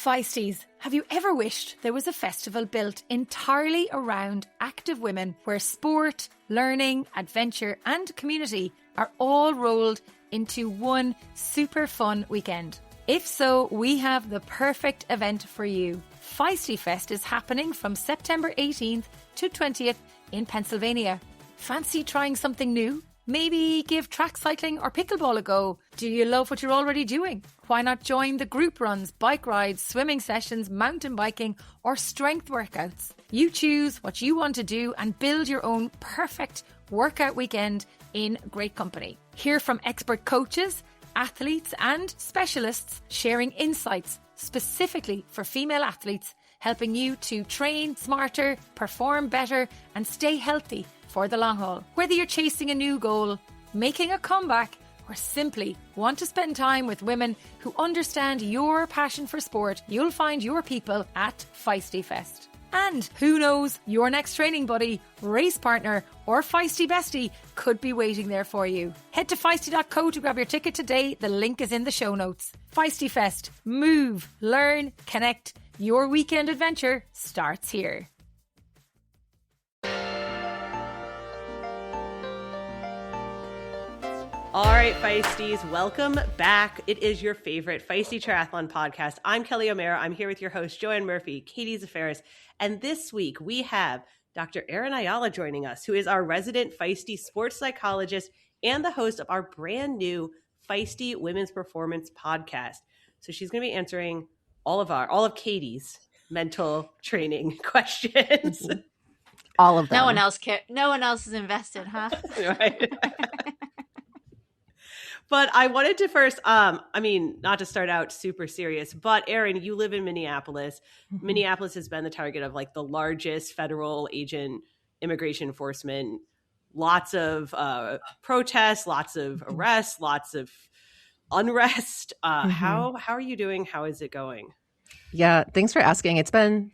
Feisties, have you ever wished there was a festival built entirely around active women where sport, learning, adventure and community are all rolled into one super fun weekend? If so, we have the perfect event for you. Feisty Fest is happening from September 18th to 20th in Pennsylvania. Fancy trying something new? Maybe give track cycling or pickleball a go. Do you love what you're already doing? Why not join the group runs, bike rides, swimming sessions, mountain biking or strength workouts? You choose what you want to do and build your own perfect workout weekend in great company. Hear from expert coaches, athletes and specialists sharing insights specifically for female athletes, helping you to train smarter, perform better and stay healthy for the long haul. Whether you're chasing a new goal, making a comeback, or simply want to spend time with women who understand your passion for sport, you'll find your people at Feisty Fest. And who knows, your next training buddy, race partner, or Feisty bestie could be waiting there for you. Head to feisty.co to grab your ticket today. The link is in the show notes. Feisty Fest. Move, learn, connect. Your weekend adventure starts here. All right, Feisties, welcome back. It is your favorite Feisty Triathlon podcast. I'm Kelly O'Mara. I'm here with your host, Joanne Murphy, Katie Zafaris. And this week we have Dr. Erin Ayala joining us, who is our resident Feisty sports psychologist and the host of our brand new Feisty Women's Performance podcast. So she's going to be answering all of Katie's mental training questions. All of them. No one else is invested, huh? Right. But I wanted to first, not to start out super serious, but Erin, you live in Minneapolis. Mm-hmm. Minneapolis has been the target of like the largest federal agent immigration enforcement. Lots of protests, lots of arrests, lots of unrest. How are you doing? How is it going? Yeah, thanks for asking. It's been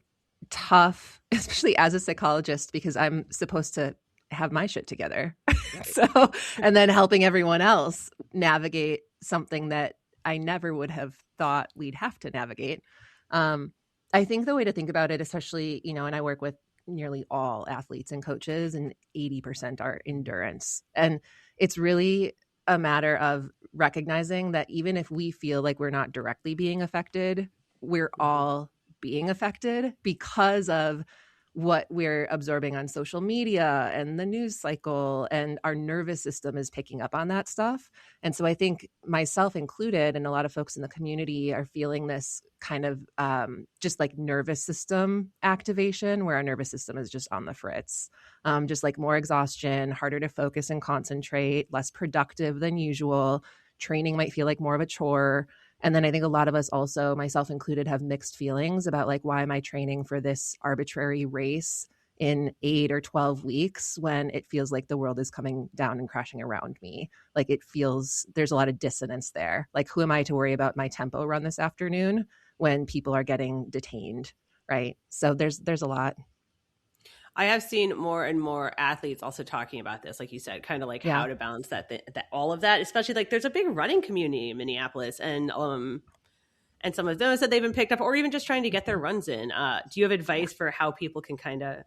tough, especially as a psychologist, because I'm supposed to have my shit together. Right. And then helping everyone else navigate something that I never would have thought we'd have to navigate. I think the way to think about it, especially, and I work with nearly all athletes and coaches, and 80% are endurance. And it's really a matter of recognizing that even if we feel like we're not directly being affected, we're all being affected because of what we're absorbing on social media and the news cycle, and our nervous system is picking up on that stuff. And so I think myself included and a lot of folks in the community are feeling this kind of just like nervous system activation, where our nervous system is just on the fritz, just like more exhaustion, harder to focus and concentrate, less productive than usual. Training might feel like more of a chore. And then I think a lot of us also, myself included, have mixed feelings about like, why am I training for this arbitrary race in 8 or 12 weeks when it feels like the world is coming down and crashing around me? Like it feels, there's a lot of dissonance there. Like, who am I to worry about my tempo run this afternoon when people are getting detained, right? So there's a lot. I have seen more and more athletes also talking about this, like you said, kind of like how to balance that all of that, especially like there's a big running community in Minneapolis, and some of those that they've been picked up, or even just trying to get their runs in. Do you have advice for how people can kind of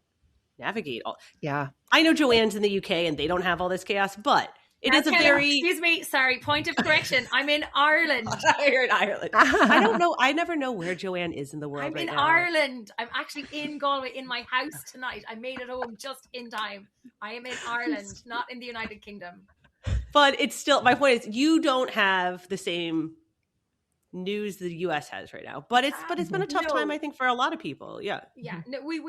navigate all? Yeah, I know Joanne's in the UK and they don't have all this chaos, but it is a very... Excuse me, sorry, point of correction. I'm in Ireland. You're in Ireland. I don't know. I never know where Joanne is in the world. I'm in Ireland. I'm actually in Galway in my house tonight. I made it home just in time. I am in Ireland, not in the United Kingdom. But it's still, my point is, you don't have the same news the US has right now. But it's been a tough time, I think, for a lot of people. Yeah. Yeah. No, we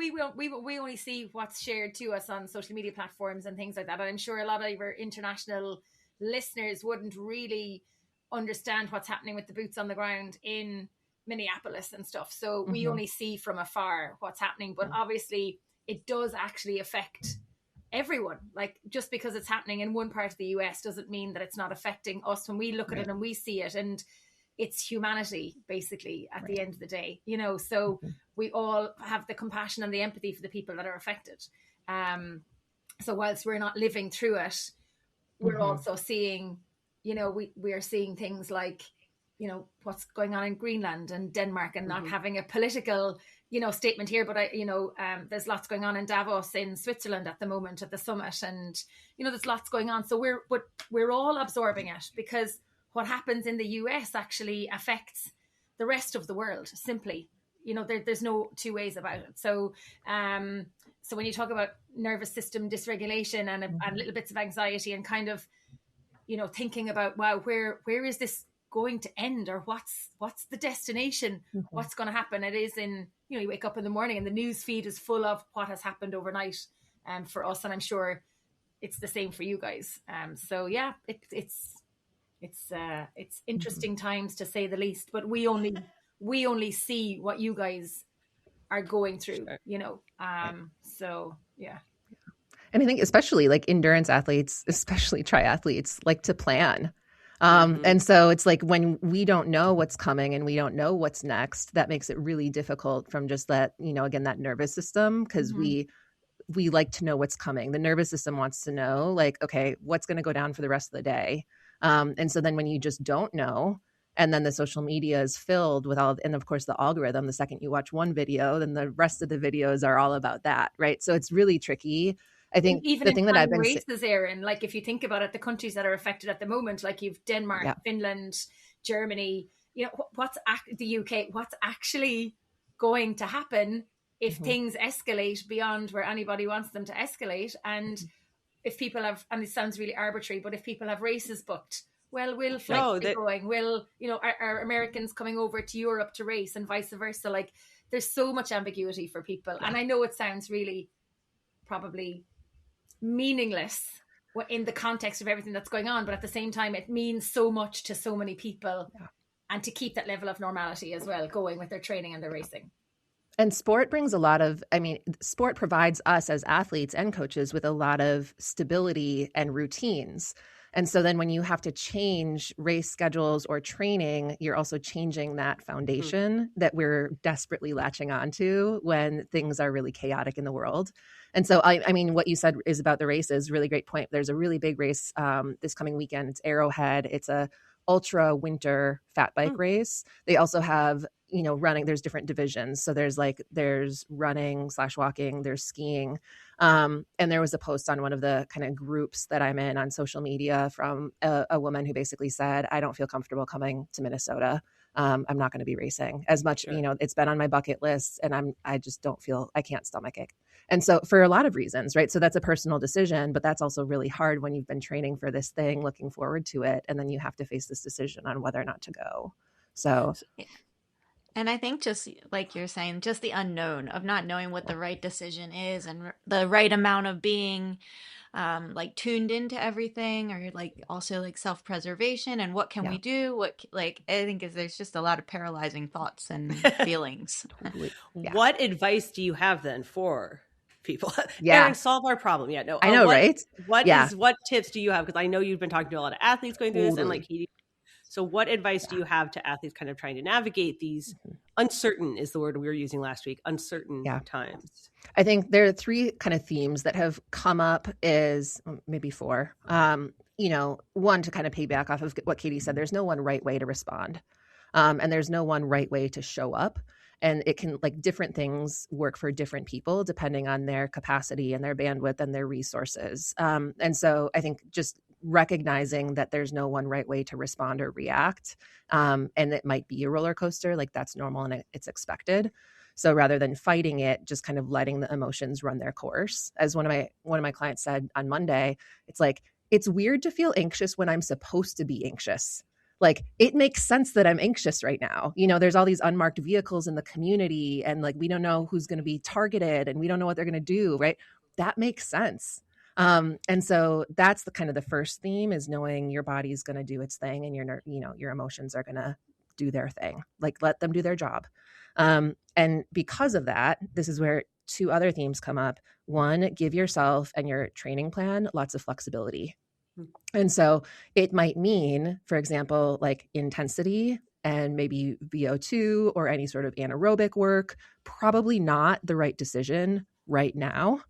only see what's shared to us on social media platforms and things like that. But I'm sure a lot of our international listeners wouldn't really understand what's happening with the boots on the ground in Minneapolis and stuff. So we only see from afar what's happening. But obviously it does actually affect everyone. Like, just because it's happening in one part of the US doesn't mean that it's not affecting us when we look at it and we see it. And it's humanity, basically, at the end of the day, so we all have the compassion and the empathy for the people that are affected. So whilst we're not living through it, we're also seeing, we are seeing things like what's going on in Greenland and Denmark, and not having a political, statement here. But there's lots going on in Davos in Switzerland at the moment at the summit, and there's lots going on. So we're all absorbing it, because what happens in the US actually affects the rest of the world. Simply, there's no two ways about it. So so when you talk about nervous system dysregulation and little bits of anxiety, and kind of thinking about, wow, where is this going to end, or what's the destination, what's going to happen? It is in, you wake up in the morning and the news feed is full of what has happened overnight for us, and I'm sure it's the same for you guys. So yeah, it's interesting times, to say the least, but we only see what you guys are going through. So yeah. And I think especially like endurance athletes, especially triathletes, like to plan. And so it's like when we don't know what's coming and we don't know what's next, that makes it really difficult from just that, again, that nervous system, because we like to know what's coming. The nervous system wants to know, like, okay, what's going to go down for the rest of the day. And so then when you just don't know, and then the social media is filled with and of course the algorithm, the second you watch one video, then the rest of the videos are all about that. Right. So it's really tricky. I think even the thing that I've been races, Erin, like if you think about it, the countries that are affected at the moment, like you've Denmark, Finland, Germany, what's the UK, what's actually going to happen if things escalate beyond where anybody wants them to escalate. And if people have, and it sounds really arbitrary, but if people have races booked, well, will flights be going? Will, are Americans coming over to Europe to race, and vice versa? Like, there's so much ambiguity for people. And I know it sounds really probably meaningless in the context of everything that's going on, but at the same time, it means so much to so many people, and to keep that level of normality as well going with their training and their racing. And sport brings sport provides us as athletes and coaches with a lot of stability and routines. And so then when you have to change race schedules or training, you're also changing that foundation that we're desperately latching onto when things are really chaotic in the world. And so, I mean, what you said is about the races, really great point. There's a really big race this coming weekend. It's Arrowhead. It's a ultra winter fat bike race. They also have, running, there's different divisions. So there's running / walking, there's skiing. And there was a post on one of the kind of groups that I'm in on social media from a woman who basically said, I don't feel comfortable coming to Minnesota. I'm not going to be racing as much. Sure. It's been on my bucket list, and I just don't feel, I can't stomach it. And so for a lot of reasons, right? So that's a personal decision, but that's also really hard when you've been training for this thing, looking forward to it. And then you have to face this decision on whether or not to go. So. And I think just like you're saying, just the unknown of not knowing what the right decision is, and the right amount of being like tuned into everything, or like also like self-preservation, and what can we do? I think there's just a lot of paralyzing thoughts and feelings. Totally. What advice do you have then for people? Yeah. Erin, solve our problem. Yeah, no, I know, right? What tips do you have? Because I know you've been talking to a lot of athletes going through this, and like Katie. So what advice do you have to athletes kind of trying to navigate these uncertain, is the word we were using last week, uncertain times? I think there are three kind of themes that have come up, is maybe four. One, to kind of piggyback off of what Katie said, there's no one right way to respond. And there's no one right way to show up. And it can, like, different things work for different people depending on their capacity and their bandwidth and their resources. And so I think just recognizing that there's no one right way to respond or react. And it might be a roller coaster, like that's normal and it's expected. So rather than fighting it, just kind of letting the emotions run their course. As one of my clients said on Monday, it's like, it's weird to feel anxious when I'm supposed to be anxious. Like, it makes sense that I'm anxious right now. There's all these unmarked vehicles in the community, and like, we don't know who's going to be targeted, and we don't know what they're going to do. Right. That makes sense. And so that's the kind of the first theme, is knowing your body's going to do its thing, and your emotions are going to do their thing. Like, let them do their job. And because of that, this is where two other themes come up. One, give yourself and your training plan lots of flexibility. And so it might mean, for example, like intensity and maybe VO2 or any sort of anaerobic work, probably not the right decision right now,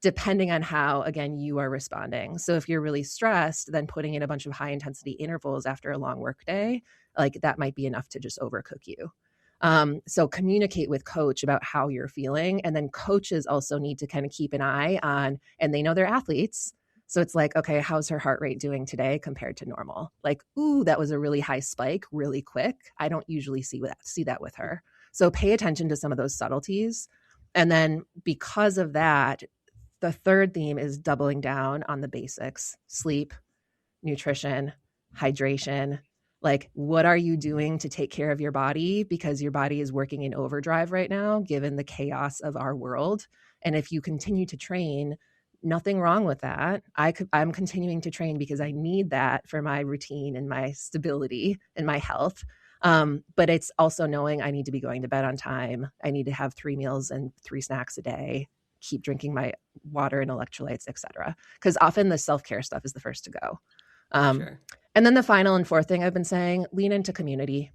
depending on how, again, you are responding. So if you're really stressed, then putting in a bunch of high intensity intervals after a long work day like that might be enough to just overcook you. So communicate with coach about how you're feeling. And then coaches also need to kind of keep an eye on, and they know they're athletes. So it's like, okay, how's her heart rate doing today compared to normal? Like, ooh, that was a really high spike really quick. I don't usually see that with her. So pay attention to some of those subtleties. And then because of that, the third theme is doubling down on the basics: sleep, nutrition, hydration. Like, what are you doing to take care of your body? Because your body is working in overdrive right now, given the chaos of our world. And if you continue to train, nothing wrong with that. I'm continuing to train because I need that for my routine and my stability and my health. But it's also knowing I need to be going to bed on time. I need to have 3 meals and 3 snacks a day, keep drinking my water and electrolytes, etc. Because often the self-care stuff is the first to go. Sure. And then the final and fourth thing I've been saying, lean into community.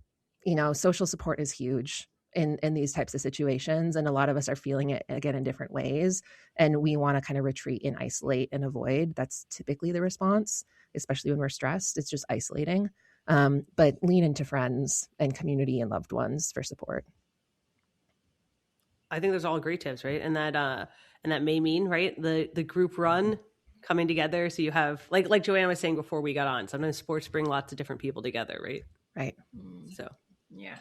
Social support is huge in these types of situations. And a lot of us are feeling it again in different ways. And we want to kind of retreat and isolate and avoid. That's typically the response, especially when we're stressed. It's just isolating. But lean into friends and community and loved ones for support. I think those are all great tips, right? And that may mean, right, the group run coming together. So you have, like Joanne was saying before we got on, sometimes sports bring lots of different people together, right? Right. So, yeah.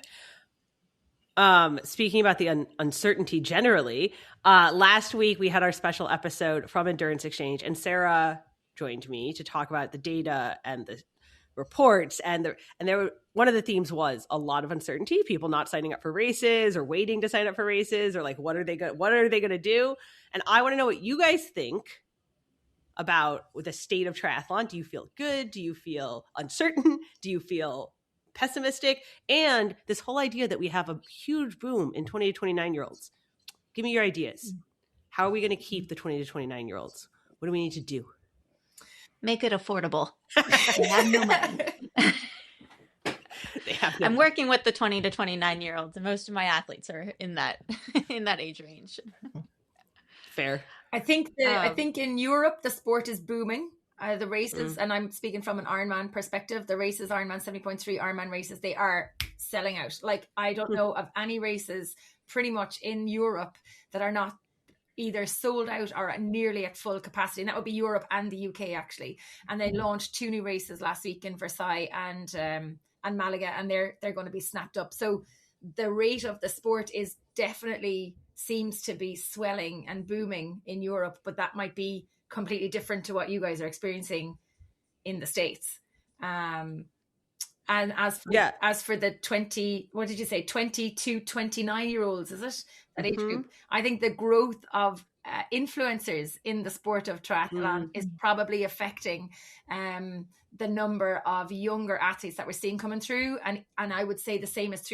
Speaking about the uncertainty generally, last week we had our special episode from Endurance Exchange, and Sarah joined me to talk about the data and the reports, and there were, one of the themes was a lot of uncertainty, people not signing up for races or waiting to sign up for races, or like what are they going to do? And I want to know what you guys think about the state of triathlon. Do you feel good? Do you feel uncertain? Do you feel pessimistic? And this whole idea that we have a huge boom in 20 to 29-year-olds. Give me your ideas. How are we going to keep the 20 to 29-year-olds? What do we need to do? Make it affordable. They have no money. I'm working with the 20 to 29-year-olds, and most of my athletes are in that age range. Fair. I think in Europe the sport is booming. The races, and I'm speaking from an Ironman perspective, the races, Ironman 70.3 Ironman races, they are selling out. Like, I don't know of any races pretty much in Europe that are not either sold out or nearly at full capacity. And that would be Europe and the UK, actually. And they launched 2 new races last week in Versailles and Malaga, and they're going to be snapped up. So the rate of the sport is definitely seems to be swelling and booming in Europe, but that might be completely different to what you guys are experiencing in the States. And as for the 20 to 29-year-olds, is it that age group? I think the growth of influencers in the sport of triathlon is probably affecting the number of younger athletes that we're seeing coming through. And I would say the same is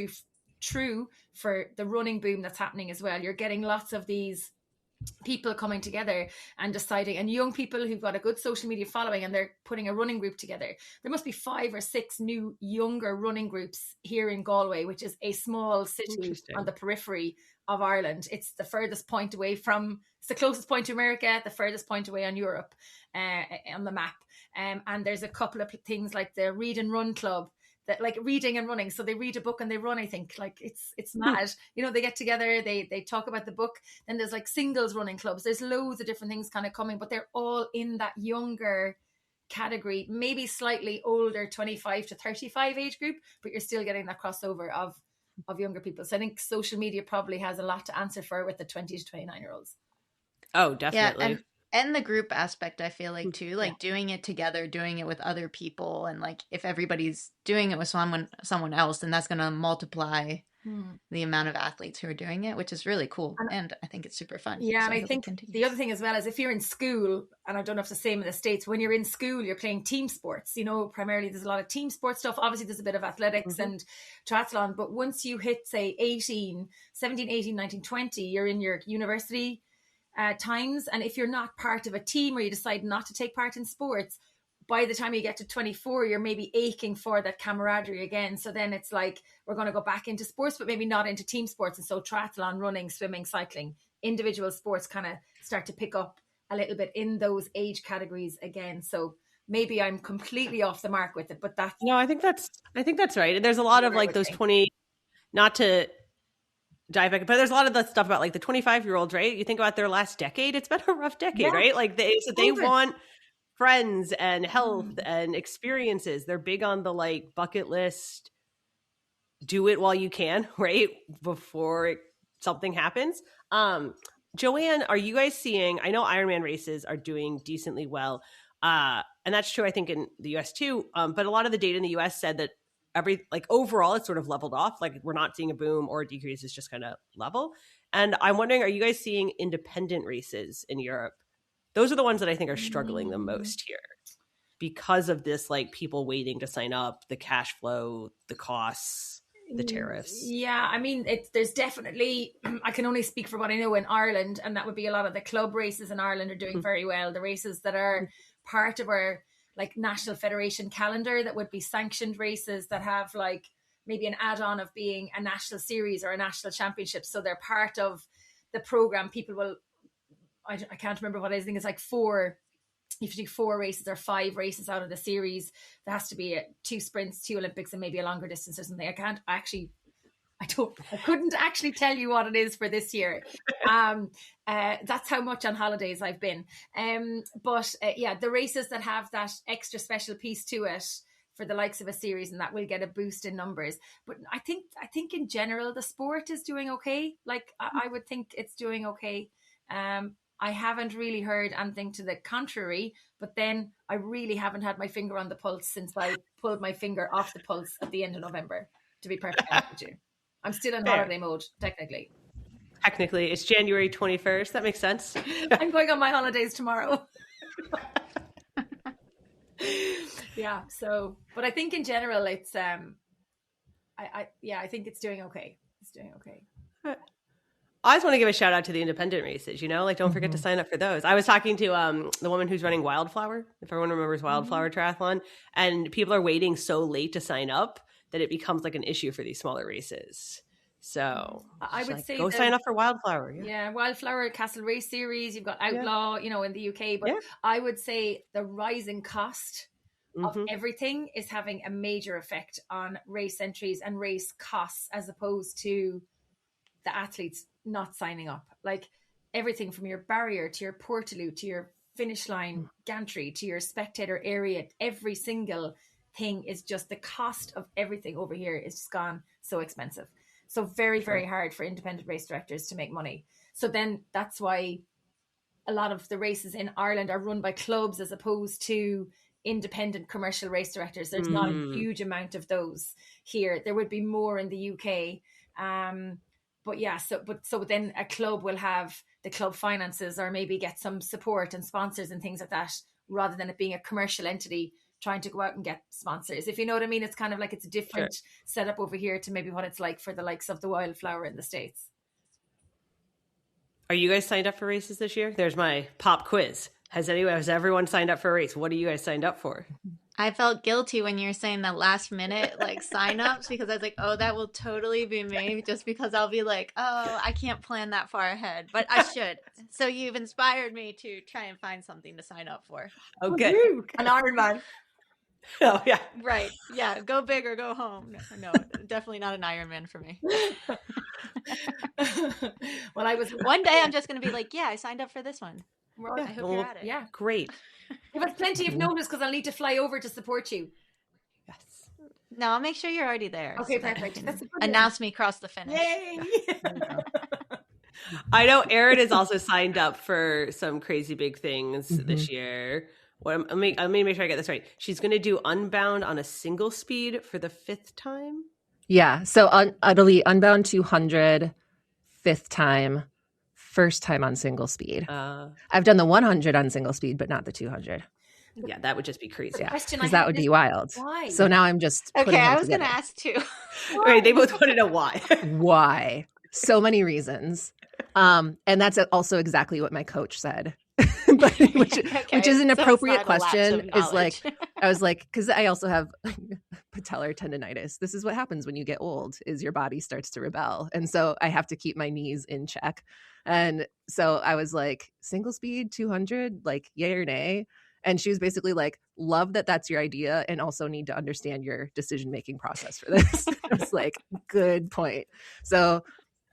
true for the running boom that's happening as well. You're getting lots of these people coming together and deciding, and young people who've got a good social media following, and they're putting a running group together. There must be 5 or 6 new younger running groups here in Galway, which is a small city on the periphery of Ireland. It's the furthest point away from, it's the closest point to America, the furthest point away on Europe on the map. And there's a couple of things like the Read and Run Club, that like reading and running. So they read a book and they run, I think. Like it's mad. They get together, they talk about the book. Then there's like singles running clubs. There's loads of different things kind of coming, but they're all in that younger category, maybe slightly older, 25 to 35 age group, but you're still getting that crossover of younger people. So I think social media probably has a lot to answer for with the 20 to 29-year-olds. Oh, definitely. Yeah, and the group aspect, I feel like, too, like doing it together, doing it with other people. And like, if everybody's doing it with someone else, then that's going to multiply the amount of athletes who are doing it, which is really cool. And I think it's super fun. Yeah. So and I think the other thing as well is if you're in school, and I don't know if it's the same in the States, when you're in school, you're playing team sports, primarily there's a lot of team sports stuff. Obviously there's a bit of athletics and triathlon, but once you hit, say, 17, 18, 19, 20, you're in your university times. And if you're not part of a team or you decide not to take part in sports, by the time you get to 24, you're maybe aching for that camaraderie again. So then it's like, we're going to go back into sports, but maybe not into team sports. And so triathlon, running, swimming, cycling, individual sports kind of start to pick up a little bit in those age categories again. So maybe I'm completely off the mark with it, but that's No, I think that's right. And there's a lot of like those 20, not to dive back, but there's a lot of the stuff about like the 25-year-olds, right? You think about their last decade, it's been a rough decade, right? Like they want friends and health and experiences. They're big on the like bucket list, do it while you can, right? Before something happens. Joanne, are you guys seeing, I know Ironman races are doing decently well. And that's true, I think, in the US too. But a lot of the data in the US said that overall it's sort of leveled off. Like we're not seeing a boom or a decrease, it's just kind of level. And I'm wondering, are you guys seeing independent races in Europe? Those are the ones that I think are struggling the most here because of this, like people waiting to sign up, the cash flow, the costs, the tariffs. Yeah, I mean, there's definitely, I can only speak for what I know in Ireland, and that would be a lot of the club races in Ireland are doing very well. The races that are part of our like national federation calendar that would be sanctioned races that have like maybe an add-on of being a national series or a national championship. So they're part of the program. People will, I can't remember what it is. I think it's like 4, you have to do 4 races or 5 races out of the series. There has to be 2 sprints, 2 Olympics, and maybe a longer distance or something. I couldn't actually tell you what it is for this year. That's how much on holidays I've been. But the races that have that extra special piece to it for the likes of a series, and that will get a boost in numbers. But I think in general the sport is doing okay. Like I would think it's doing okay. I haven't really heard anything to the contrary, but then I really haven't had my finger on the pulse since I pulled my finger off the pulse at the end of November, to be perfectly honest with you. I'm still in holiday mode, technically. Technically, it's January 21st. That makes sense. I'm going on my holidays tomorrow. Yeah, so, but I think in general, it's, I think it's doing okay. It's doing okay. I just want to give a shout out to the independent races, like don't forget to sign up for those. I was talking to the woman who's running Wildflower, if everyone remembers Wildflower Triathlon, and people are waiting so late to sign up that it becomes like an issue for these smaller races. So I would say go sign up for Wildflower. Yeah, Wildflower, Castle Race Series, you've got Outlaw, in the UK, but I would say the rising cost of everything is having a major effect on race entries and race costs, as opposed to the athletes not signing up. Like everything from your barrier to your portaloo to your finish line gantry to your spectator area, every single thing is just, the cost of everything over here is just gone so expensive. So very, very hard for independent race directors to make money. So then that's why a lot of the races in Ireland are run by clubs as opposed to independent commercial race directors. There's not a huge amount of those here. There would be more in the UK. But yeah, so then a club will have the club finances or maybe get some support and sponsors and things like that, rather than it being a commercial entity trying to go out and get sponsors. If you know what I mean, it's kind of like it's a different setup over here to maybe what it's like for the likes of the Wildflower in the States. Are you guys signed up for races this year? There's my pop quiz. Has everyone signed up for a race? What are you guys signed up for? I felt guilty when you were saying the last minute signups, because I was like, oh, that will totally be me, just because I'll be like, oh, I can't plan that far ahead, but I should. So you've inspired me to try and find something to sign up for. Okay. An Ironman. Oh yeah. Right. Yeah. Go big or go home. No, definitely not an Ironman for me. Well, one day I'm just going to be like, yeah, I signed up for this one. Well, I hope you're at it. Yeah. Great. Give us plenty of notice because I'll need to fly over to support you. Yes. No, I'll make sure you're already there. Okay, perfect. That's announce me across the finish. Yay! I know Erin is also signed up for some crazy big things this year. Let me make sure I get this right. She's going to do Unbound on a single speed for the 5th time. Yeah. So it'll be Unbound 200, 5th time, first time on single speed. I've done the 100 on single speed, but not the 200. Yeah, that would just be crazy. Yeah, because that would be wild. Why? So now I'm just okay. I was going to ask too. Right, they both want to know why. Why? So many reasons. And that's also exactly what my coach said. But which is an appropriate question. Is like, I was like, because I also have patellar tendonitis. This is what happens when you get old: is your body starts to rebel, and so I have to keep my knees in check. And so I was like, single speed 200, like yay or nay? And she was basically like, love that that's your idea and also need to understand your decision-making process for this. I was like, good point. So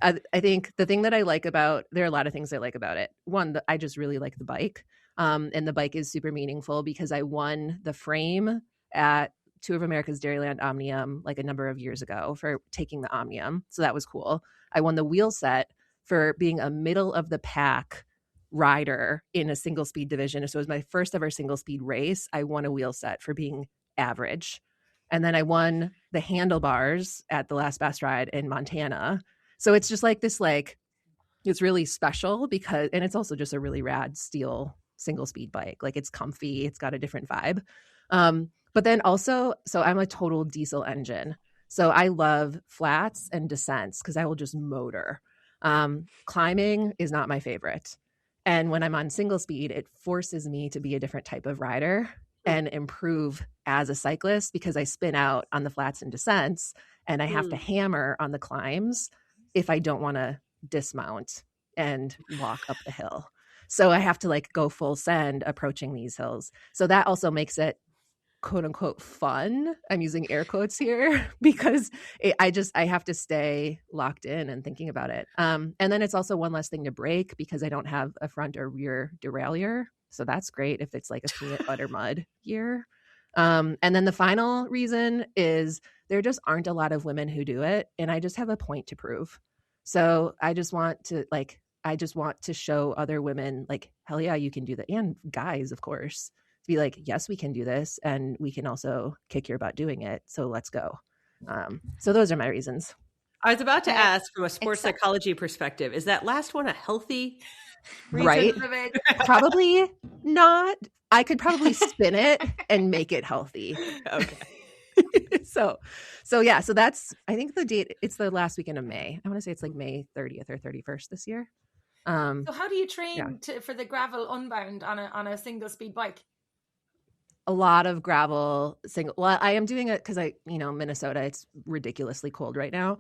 I think the thing that I like about, there are a lot of things I like about it. One, I just really like the bike. And the bike is super meaningful because I won the frame at Tour of America's Dairyland Omnium like a number of years ago for taking the Omnium. So that was cool. I won the wheel set for being a middle of the pack rider in a single speed division. So it was my first ever single speed race. I won a wheel set for being average. And then I won the handlebars at the last best ride in Montana. So it's just like this, like, it's really special because, and it's also just a really rad steel single speed bike. Like, it's comfy. It's got a different vibe. But then also, so I'm a total diesel engine. So I love flats and descents because I will just motor. Climbing is not my favorite. And when I'm on single speed, it forces me to be a different type of rider and improve as a cyclist because I spin out on the flats and descents and I have to hammer on the climbs if I don't want to dismount and walk up the hill. So I have to like go full send approaching these hills. So that also makes it quote unquote fun. I'm using air quotes here because I have to stay locked in and thinking about it. And then it's also one less thing to break because I don't have a front or rear derailleur. So that's great if it's like a peanut butter mud gear. And then the final reason is there just aren't a lot of women who do it. And I just have a point to prove. So I just want to show other women like, hell yeah, you can do that. And guys, of course, to be like, yes, we can do this. And we can also kick your butt doing it. So let's go. So those are my reasons. I was about to ask from a sports psychology perspective, is that last one a healthy reason? Right? Probably not. I could probably spin it and make it healthy. Okay. So that's, I think the date, it's the last weekend of May. I want to say it's like May 30th or 31st this year. So how do you train for the gravel unbound on a single speed bike? A lot of gravel single. Well, I am doing it because Minnesota, it's ridiculously cold right now.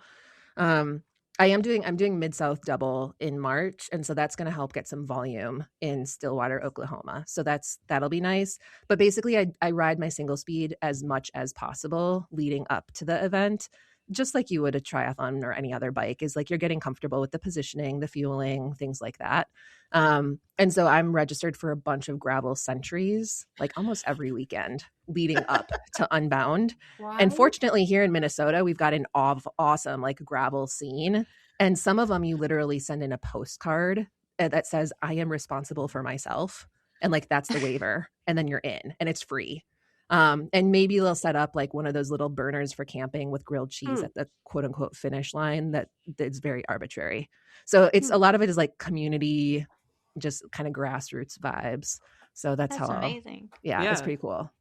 I'm doing Mid-South double in March. And so that's going to help get some volume in Stillwater, Oklahoma. So that'll be nice. But basically I ride my single speed as much as possible leading up to the event, just like you would a triathlon or any other bike, is like you're getting comfortable with the positioning, the fueling, things like that. And so I'm registered for a bunch of gravel centuries, like almost every weekend leading up to Unbound. Wow. And fortunately here in Minnesota, we've got an awesome like gravel scene. And some of them you literally send in a postcard that says, I am responsible for myself. And like, that's the waiver. And then you're in and it's free. And maybe they'll set up like one of those little burners for camping with grilled cheese at the quote unquote finish line that's very arbitrary. So it's a lot of it is like community, just kind of grassroots vibes. So that's how amazing. It's pretty cool.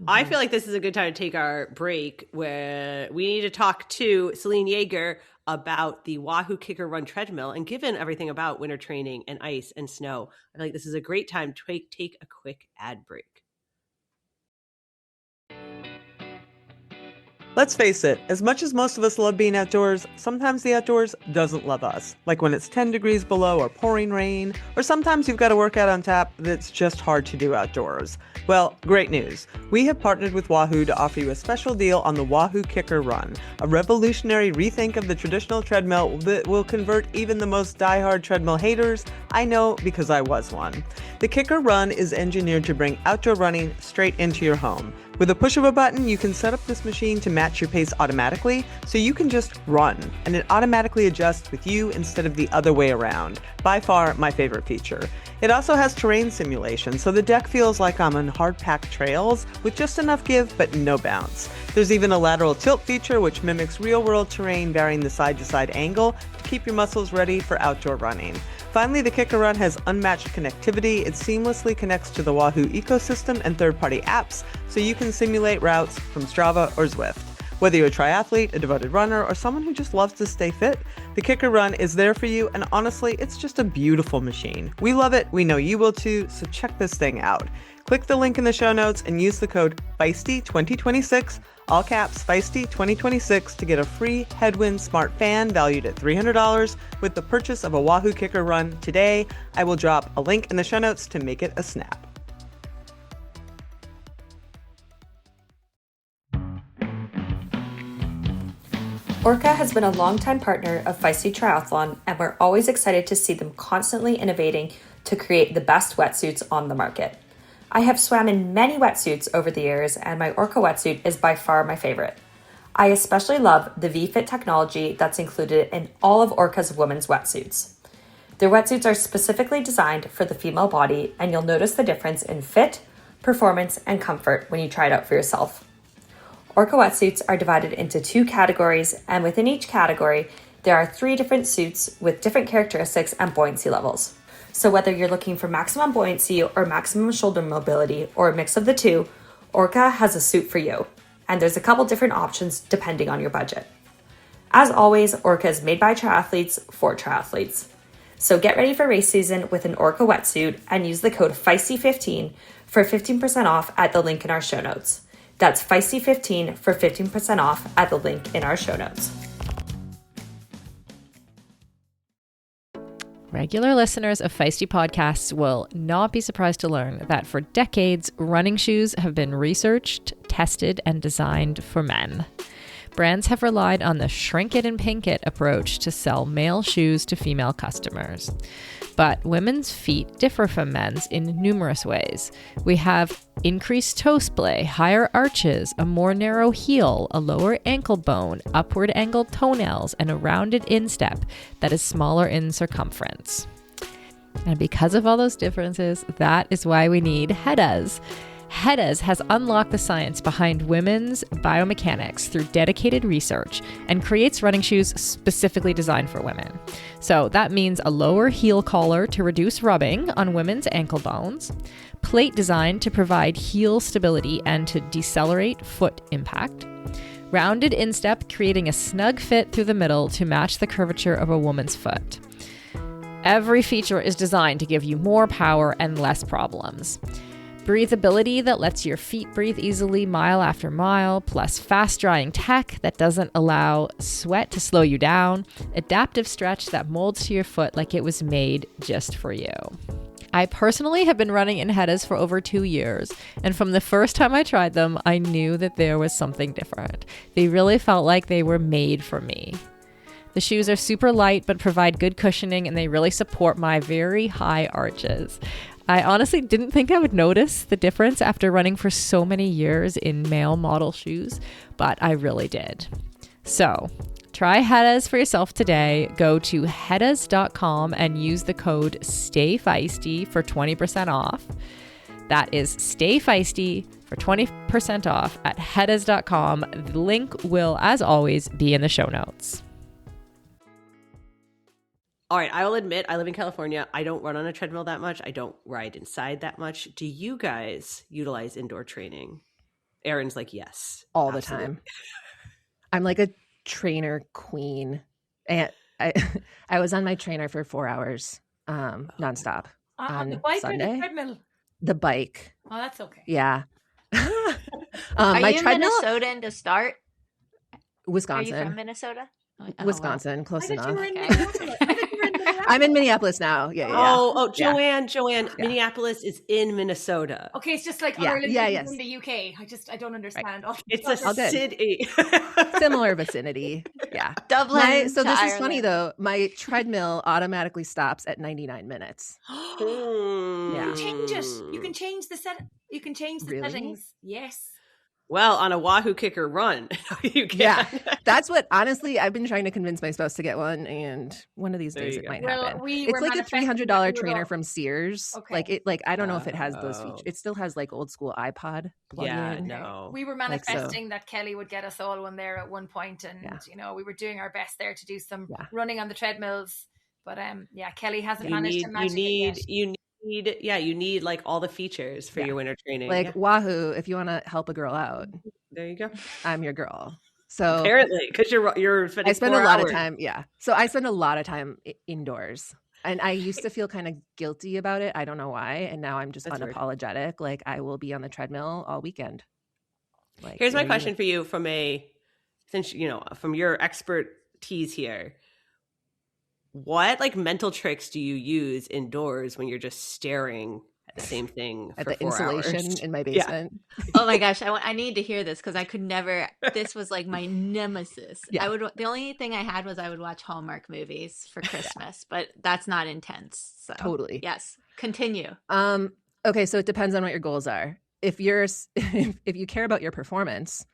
I feel like this is a good time to take our break where we need to talk to Celine Yeager about the Wahoo Kicker Run treadmill. And given everything about winter training and ice and snow, I feel like this is a great time to take a quick ad break. Let's face it, as much as most of us love being outdoors, sometimes the outdoors doesn't love us. Like when it's 10 degrees below or pouring rain, or sometimes you've got a workout on tap that's just hard to do outdoors. Well, great news. We have partnered with Wahoo to offer you a special deal on the Wahoo Kicker Run, a revolutionary rethink of the traditional treadmill that will convert even the most diehard treadmill haters. I know because I was one. The Kicker Run is engineered to bring outdoor running straight into your home. With a push of a button, you can set up this machine to match your pace automatically, so you can just run, and it automatically adjusts with you instead of the other way around. By far, my favorite feature. It also has terrain simulation, so the deck feels like I'm on hard-packed trails with just enough give but no bounce. There's even a lateral tilt feature which mimics real-world terrain, varying the side-to-side angle to keep your muscles ready for outdoor running. Finally, the Kicker Run has unmatched connectivity. It seamlessly connects to the Wahoo ecosystem and third-party apps, so you can simulate routes from Strava or Zwift. Whether you're a triathlete, a devoted runner, or someone who just loves to stay fit, the Kicker Run is there for you, and honestly, it's just a beautiful machine. We love it, we know you will too, so check this thing out. Click the link in the show notes and use the code Feisty2026, all caps Feisty 2026, to get a free Headwind Smart Fan valued at $300 with the purchase of a Wahoo Kicker Run today. I will drop a link in the show notes to make it a snap. Orca has been a longtime partner of Feisty Triathlon, and we're always excited to see them constantly innovating to create the best wetsuits on the market. I have swam in many wetsuits over the years, and my Orca wetsuit is by far my favorite. I especially love the V-Fit technology that's included in all of Orca's women's wetsuits. Their wetsuits are specifically designed for the female body, and you'll notice the difference in fit, performance, and comfort when you try it out for yourself. Orca wetsuits are divided into 2 categories, and within each category, there are 3 different suits with different characteristics and buoyancy levels. So whether you're looking for maximum buoyancy or maximum shoulder mobility or a mix of the 2, Orca has a suit for you. And there's a couple different options depending on your budget. As always, Orca is made by triathletes for triathletes. So get ready for race season with an Orca wetsuit and use the code Feisty15 for 15% off at the link in our show notes. That's Feisty15 for 15% off at the link in our show notes. Regular listeners of Feisty podcasts will not be surprised to learn that for decades, running shoes have been researched, tested, and designed for men. Brands have relied on the shrink it and pink it approach to sell male shoes to female customers. But women's feet differ from men's in numerous ways. We have increased toe splay, higher arches, a more narrow heel, a lower ankle bone, upward angled toenails, and a rounded instep that is smaller in circumference. And because of all those differences, that is why we need HEDAs. HEDAs has unlocked the science behind women's biomechanics through dedicated research and creates running shoes specifically designed for women. So that means a lower heel collar to reduce rubbing on women's ankle bones, plate design to provide heel stability and to decelerate foot impact, rounded instep creating a snug fit through the middle to match the curvature of a woman's foot. Every feature is designed to give you more power and less problems. Breathability that lets your feet breathe easily mile after mile, plus fast-drying tech that doesn't allow sweat to slow you down, adaptive stretch that molds to your foot like it was made just for you. I personally have been running in HEDAs for over 2 years, and from the first time I tried them, I knew that there was something different. They really felt like they were made for me. The shoes are super light but provide good cushioning, and they really support my very high arches. I honestly didn't think I would notice the difference after running for so many years in male model shoes, but I really did. So, try HEDAs for yourself today. Go to hedas.com and use the code STAYFEISTY for 20% off. That is Stay Feisty for 20% off at hedas.com. The link will, as always, be in the show notes. All right, I will admit, I live in California. I don't run on a treadmill that much. I don't ride inside that much. Do you guys utilize indoor training? Erin's like, yes. All absolutely. the time. I'm like a trainer queen. And I was on my trainer for 4 hours nonstop on the bike Sunday. or the treadmill? The bike. Oh, that's okay. Yeah. Are my you in treadmill, Minnesota to start? Wisconsin. Are you from Minnesota? Oh, Wisconsin, wow. close I thought enough. you were in Okay. Minneapolis. I thought you were in Minneapolis. I'm in Minneapolis now. Yeah. Joanne, Yeah. Minneapolis is in Minnesota. Okay, it's just like Yeah, Ireland yes. in the UK. I don't understand. All It's these a All good. city. Similar vicinity. Yeah. Dublin. So to this is Ireland. funny though. My treadmill automatically stops at 99 minutes. Yeah. Change it. You can change the set. You can change the Really? settings. Yes. Well, on a Wahoo Kicker run, you can. Yeah. That's what, honestly, I've been trying to convince my spouse to get one, and one of these There days you it go. might Well, happen. we It's were like a manifesting $300 that we were trainer going- from Sears. Okay. I don't know if it has those Oh. features. It still has like old school iPod Yeah, plug-in. no. We were Like so. manifesting that Kelly would get us all one there at one point, and Yeah. we were doing our best there to do some Yeah. running on the treadmills. But Kelly hasn't You managed need, to you magic it need, yet. you need like all the features for Yeah. your winter training. Like Yeah, Wahoo, if you want to help a girl out, there you go. I'm your girl. So Apparently, because you're spending I spend a 4 lot of hours. time. Yeah. So I spend a lot of time indoors. And I used to feel kind of guilty about it. I don't know why. And now I'm just That's weird. unapologetic. Like I will be on the treadmill all weekend. Like, Here's my where you question live. for you from your expertise here. What like mental tricks do you use indoors when you're just staring the same thing at for the 4 insulation hours. in my basement. Oh my gosh, I need to hear this because I could never. This was like my nemesis. Yeah. The only thing I had was I would watch Hallmark movies for Christmas, but that's not intense. So Totally. yes, continue. Okay, so it depends on what your goals are. If you're if you care about your performance,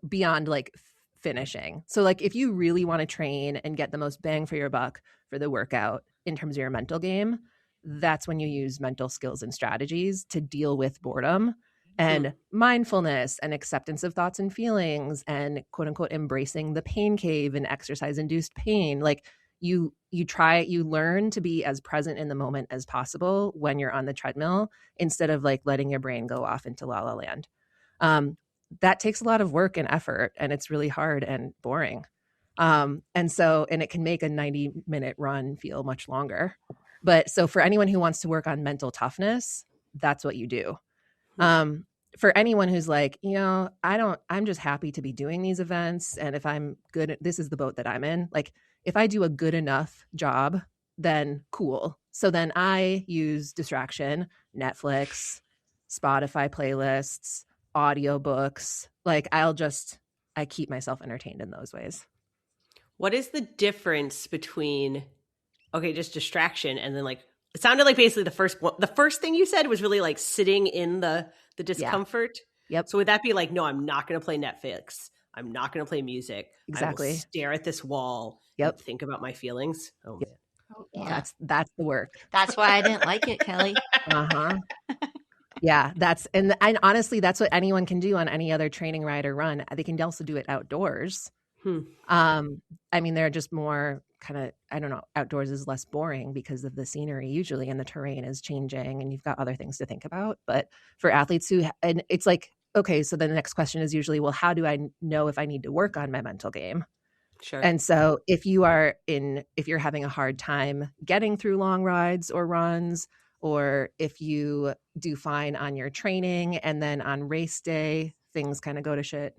beyond like finishing. So like if you really want to train and get the most bang for your buck for the workout in terms of your mental game, that's when you use mental skills and strategies to deal with boredom and mindfulness and acceptance of thoughts and feelings and quote unquote embracing the pain cave and exercise induced pain. Like you learn to be as present in the moment as possible when you're on the treadmill instead of like letting your brain go off into la la land. That takes a lot of work and effort, and it's really hard and boring. And it can make a 90-minute run feel much longer. But so for anyone who wants to work on mental toughness, that's what you do. For anyone who's like, I'm just happy to be doing these events. And if I'm good, this is the boat that I'm in. Like if I do a good enough job, then cool. So then I use distraction, Netflix, Spotify playlists, audiobooks. Like I keep myself entertained in those ways. What is the difference between, just distraction and then like, it sounded like basically the first thing you said was really like sitting in the discomfort. Yeah. Yep. So would that be like, no, I'm not going to play Netflix. I'm not going to play music. Exactly. I will stare at this wall. Yep. And think about my feelings. Oh man. Oh, yeah. That's the work. That's why I didn't like it, Kelly. Yeah, and honestly, that's what anyone can do on any other training, ride, or run. They can also do it outdoors. I mean, they're just more kind of, I don't know, outdoors is less boring because of the scenery usually, and the terrain is changing and you've got other things to think about. But for athletes and it's like, okay, so the next question is usually, well, how do I know if I need to work on my mental game? Sure. And so if you're having a hard time getting through long rides or runs, or if you do fine on your training and then on race day, things kind of go to shit.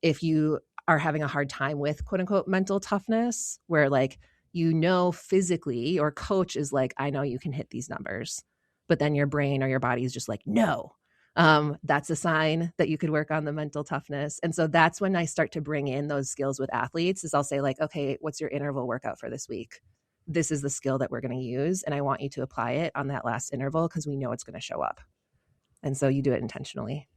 If you are having a hard time with quote unquote mental toughness, where like, physically your coach is like, I know you can hit these numbers, but then your brain or your body is just like, no, that's a sign that you could work on the mental toughness. And so that's when I start to bring in those skills with athletes is I'll say like, okay, what's your interval workout for this week? This is the skill that we're going to use. And I want you to apply it on that last interval because we know it's going to show up. And so you do it intentionally.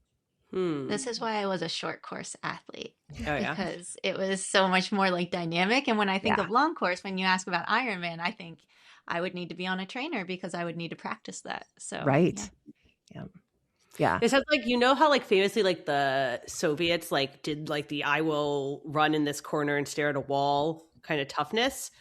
This is why I was a short course athlete. Oh, yeah. Because it was so much more like dynamic. And when I think of long course, when you ask about Ironman, I think I would need to be on a trainer because I would need to practice that. So right. Yeah. It sounds like, how like famously like the Soviets like did like the I will run in this corner and stare at a wall kind of toughness.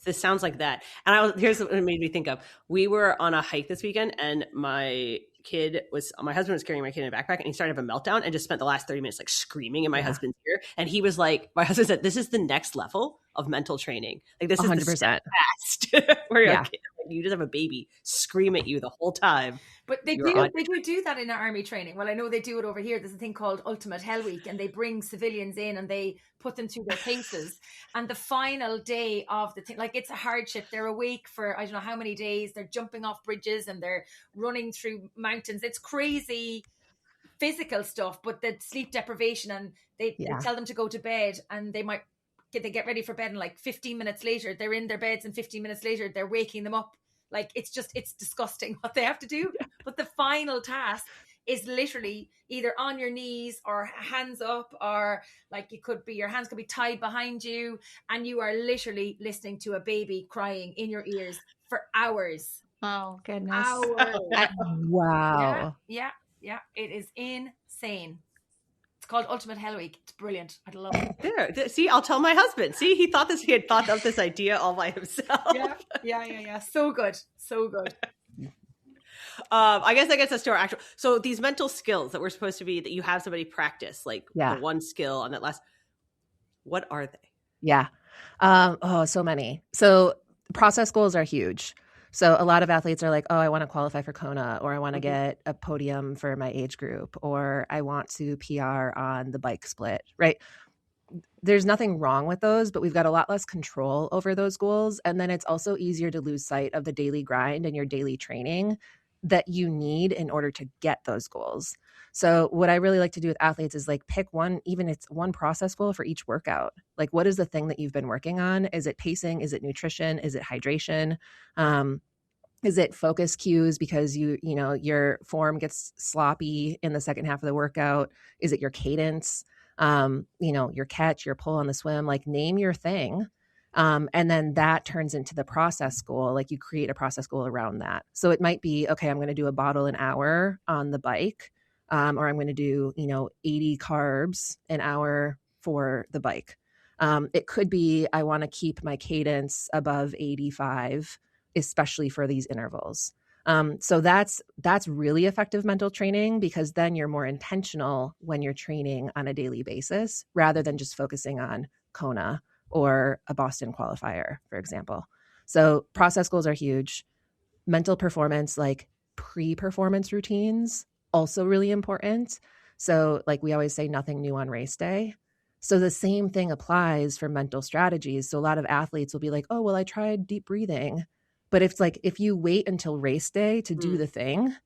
This sounds like that. And here's what it made me think of. We were on a hike this weekend and my husband was carrying my kid in a backpack and he started to have a meltdown and just spent the last 30 minutes like screaming in my husband's ear. And he was like, my husband said, this is the next level of mental training. Like this 100%. Is the step fast where you're you just have a baby scream at you the whole time. But they do that in our army training. Well, I know they do it over here. There's a thing called Ultimate Hell Week, and they bring civilians in and they put them through their paces. And the final day of the thing, like it's a hardship. They're awake for I don't know how many days. They're jumping off bridges and they're running through mountains. It's crazy physical stuff, but the sleep deprivation and they tell them to go to bed and they get ready for bed and like 15 minutes later they're in their beds and 15 minutes later they're waking them up. Like it's disgusting what they have to do. But the final task is literally either on your knees or hands up, or like your hands could be tied behind you and you are literally listening to a baby crying in your ears for hours. Oh goodness. Hours. Wow. Yeah. It is insane. It's called Ultimate Hell Week. It's brilliant. I love it. There. See, I'll tell my husband. See, he had thought of this idea all by himself. Yeah. So good. I guess that gets us to our actual. So these mental skills that we're supposed to be, that you have somebody practice, like the one skill on that last. What are they? Yeah. So many. So process goals are huge. So a lot of athletes are like, oh, I want to qualify for Kona, or I want to get a podium for my age group, or I want to PR on the bike split, right? there's nothing wrong with those, but we've got a lot less control over those goals. And then it's also easier to lose sight of the daily grind and your daily training that you need in order to get those goals. So what I really like to do with athletes is like pick one, even it's one process goal for each workout. Like, what is the thing that you've been working on? Is it pacing? Is it nutrition? Is it hydration? Is it focus cues because you know, your form gets sloppy in the second half of the workout? Is it your cadence? You know, your catch, your pull on the swim, like name your thing. And then that turns into the process goal. Like you create a process goal around that. So it might be, okay, I'm going to do a bottle an hour on the bike. Or I'm going to do, you know, 80 carbs an hour for the bike. It could be, I want to keep my cadence above 85, especially for these intervals. So that's really effective mental training, because then you're more intentional when you're training on a daily basis rather than just focusing on Kona or a Boston qualifier, for example. So process goals are huge. Mental performance, like pre-performance routines, also really important. So like we always say, nothing new on race day. So the same thing applies for mental strategies. So a lot of athletes will be like, oh, well, I tried deep breathing. But it's like, if you wait until race day to do the thing,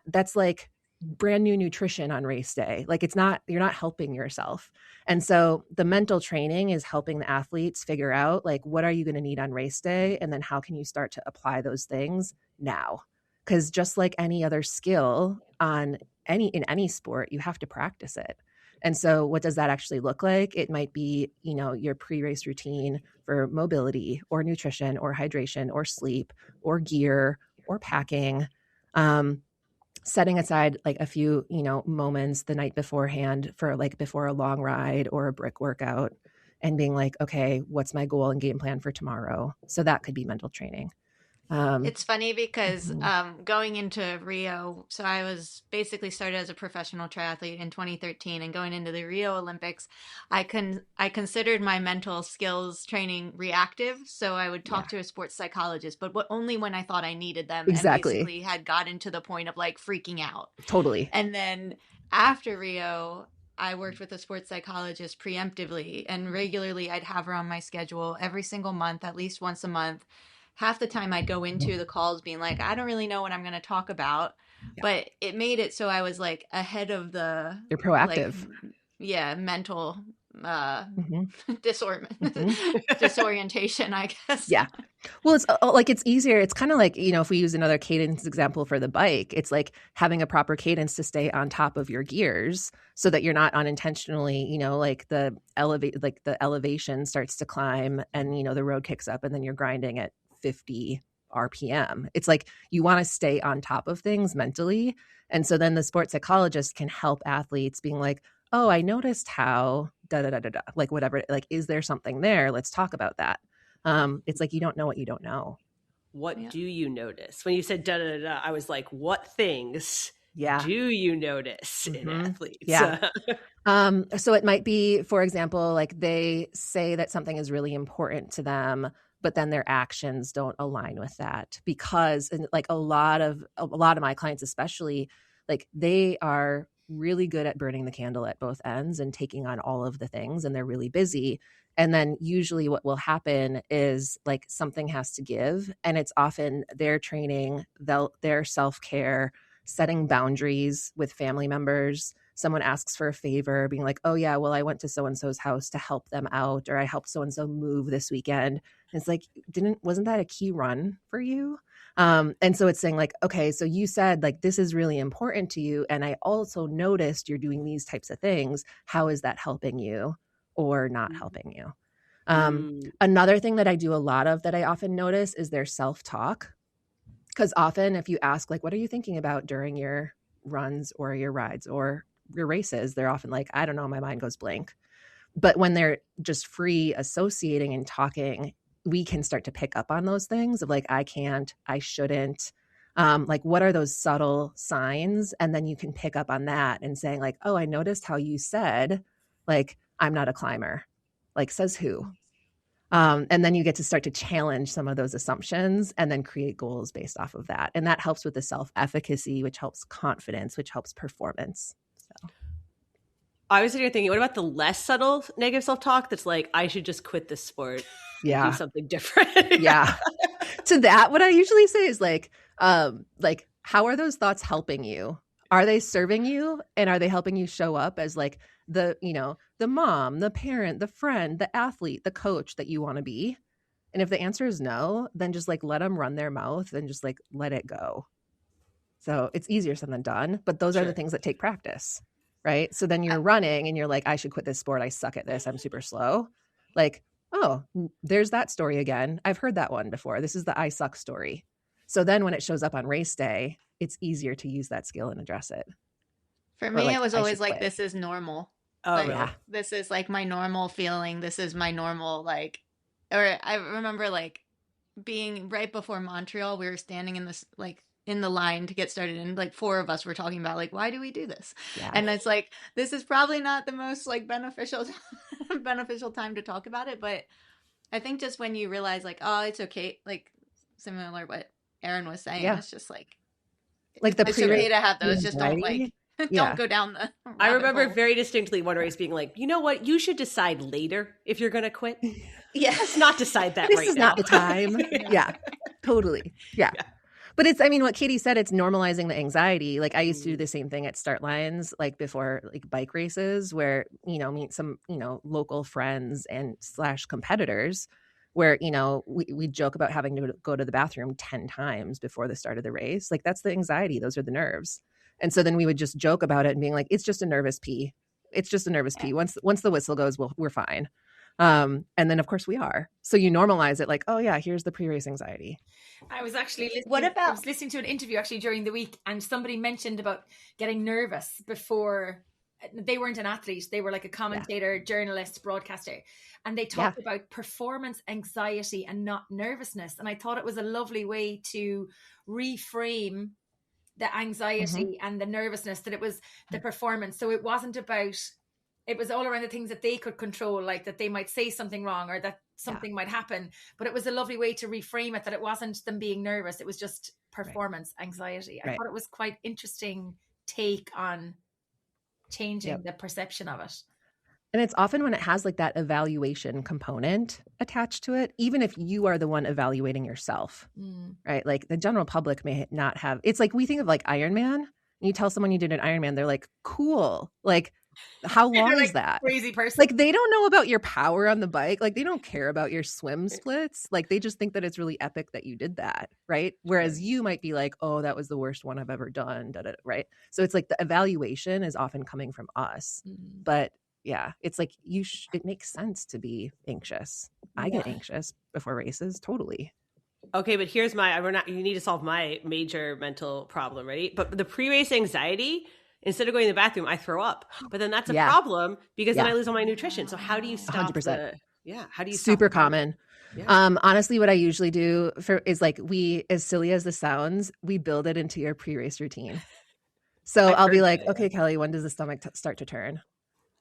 that's like brand new nutrition on race day. Like you're not helping yourself. And so the mental training is helping the athletes figure out, like, what are you going to need on race day? And then how can you start to apply those things now? Because just like any other skill in any sport, you have to practice it. And so what does that actually look like? It might be, you know, your pre-race routine for mobility or nutrition or hydration or sleep or gear or packing, setting aside like a few, you know, moments the night beforehand for like before a long ride or a brick workout, and being like, okay, what's my goal and game plan for tomorrow? So that could be mental training. It's funny because going into Rio, so I was basically started as a professional triathlete in 2013, and going into the Rio Olympics, I considered my mental skills training reactive. So I would talk to a sports psychologist, but only when I thought I needed them. Exactly. And basically had gotten to the point of like freaking out. Totally. And then after Rio, I worked with a sports psychologist preemptively, and regularly I'd have her on my schedule every single month, at least once a month. Half the time I'd go into the calls being like, I don't really know what I'm going to talk about, but it made it so I was like ahead of you're proactive. Like, mental disorientation, I guess. Yeah. Well, it's like, it's easier. It's kind of like, you know, if we use another cadence example for the bike, it's like having a proper cadence to stay on top of your gears so that you're not unintentionally, you know, like the elevation starts to climb and, you know, the road kicks up and then you're grinding at 50 RPM. It's like you want to stay on top of things mentally. And so then the sports psychologist can help athletes being like, oh, I noticed how like whatever, like, is there something there? Let's talk about that. It's like, you don't know what you don't know. What do you notice? When you said I was like, what things do you notice in athletes? Yeah. So it might be, for example, like they say that something is really important to them, but then their actions don't align with that, because, and like a lot of my clients, especially, like they are really good at burning the candle at both ends and taking on all of the things, and they're really busy. And then usually what will happen is like something has to give, and it's often their training, their self-care, setting boundaries with family members. Someone asks for a favor, being like, oh yeah, well, I went to so-and-so's house to help them out, or I helped so-and-so move this weekend. And it's like, wasn't that a key run for you? And so it's saying like, okay, so you said like, this is really important to you. And I also noticed you're doing these types of things. How is that helping you or not helping you? Another thing that I do a lot of that I often notice is their self-talk. Because often if you ask like, what are you thinking about during your runs or your rides or your races, they're often like, I don't know, my mind goes blank. But when they're just free associating and talking, we can start to pick up on those things of like, I can't, I shouldn't, like, what are those subtle signs? And then you can pick up on that and saying like, oh, I noticed how you said, like, I'm not a climber, like, says who? And then you get to start to challenge some of those assumptions and then create goals based off of that. And that helps with the self-efficacy, which helps confidence, which helps performance. So. I was sitting here thinking, what about the less subtle negative self-talk that's like, I should just quit this sport and do something different? Yeah. To that, what I usually say is like, how are those thoughts helping you? Are they serving you? And are they helping you show up as like the mom, the parent, the friend, the athlete, the coach that you want to be? And if the answer is no, then just like let them run their mouth and just like let it go. So it's easier said than done, but those are the things that take practice, right? So then you're running and you're like, I should quit this sport. I suck at this. I'm super slow. Like, oh, there's that story again. I've heard that one before. This is the I suck story. So then when it shows up on race day, it's easier to use that skill and address it. For me, like, it was I always like, quit. this is normal. Oh, like, really? This is like my normal feeling. This is my normal, like, or I remember like being right before Montreal, we were standing in this, like, in the line to get started, and like 4 of us were talking about like, why do we do this? Yeah. And it's like, this is probably not the most like beneficial time to talk about it, but I think just when you realize like, oh, it's okay, like similar to what Erin was saying, it's just like the it's okay to have those, just don't anxiety. like don't go down the I remember hole. very distinctly one race being like, you know what? You should decide later if you're going to quit. Yeah. Let's not decide that This right is now. not the time. Yeah, totally. Yeah. But it's, I mean, what Katie said, it's normalizing the anxiety. Like I used to do the same thing at start lines, like before like bike races where, meet some, local friends and / competitors where, we joke about having to go to the bathroom 10 times before the start of the race. Like that's the anxiety. Those are the nerves. And so then we would just joke about it and being like, it's just a nervous pee. It's just a nervous pee. Once the whistle goes, we're fine. And then of course we are. So you normalize it like, oh yeah, here's the pre-race anxiety. I was actually listening to an interview actually during the week, and somebody mentioned about getting nervous before. They weren't an athlete, they were like a commentator, journalist, broadcaster, and they talked about performance anxiety and not nervousness. And I thought it was a lovely way to reframe the anxiety and the nervousness, that it was the performance. So it wasn't about, it was all around the things that they could control, like that they might say something wrong or that something might happen. But it was a lovely way to reframe it, that it wasn't them being nervous. It was just performance anxiety. I thought it was quite interesting take on changing the perception of it. And it's often when it has like that evaluation component attached to it, even if you are the one evaluating yourself, right? Like the general public may not have, it's like we think of like Ironman, and you tell someone you did an Ironman, they're like, cool. Like, how long is that? Crazy person. Like they don't know about your power on the bike. Like they don't care about your swim splits. Like they just think that it's really epic that you did that, right? Whereas you might be like, oh, that was the worst one I've ever done, right? So it's like the evaluation is often coming from us. But yeah, it's like it makes sense to be anxious. I get anxious before races, totally. Okay, but here's you need to solve my major mental problem, ready? But the pre-race anxiety, instead of going to the bathroom, I throw up. But then that's a problem because then I lose all my nutrition. So how do you stop 100%. How do you Super stop common. Yeah. Honestly, what I usually do is like as silly as this sounds, we build it into your pre-race routine. So I'll be like, okay, Kelly, when does the stomach start to turn?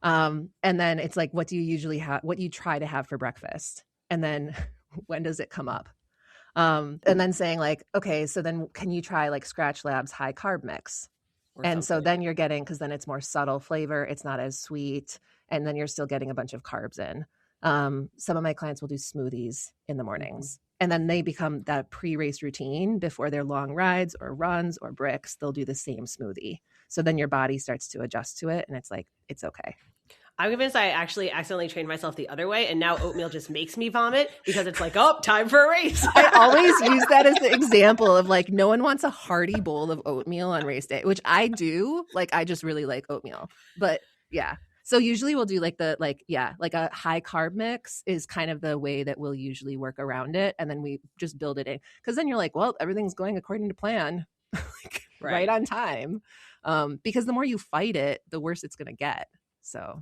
And then it's like, what do you usually have? What do you try to have for breakfast? And then when does it come up? And then saying like, okay, so then can you try like Scratch Labs high carb mix? And so then you're getting, because then it's more subtle flavor. It's not as sweet. And then you're still getting a bunch of carbs in. Some of my clients will do smoothies in the mornings. And then they become that pre-race routine before their long rides or runs or bricks. They'll do the same smoothie. So then your body starts to adjust to it. And it's like, it's okay. I'm convinced I actually accidentally trained myself the other way, and now oatmeal just makes me vomit because it's like, oh, time for a race. I always use that as the example of like, no one wants a hearty bowl of oatmeal on race day, which I do. Like, I just really like oatmeal. But yeah. So usually we'll do like a high carb mix is kind of the way that we'll usually work around it. And then we just build it in. Because then you're like, well, everything's going according to plan, like, right on time. Because the more you fight it, the worse it's going to get. So.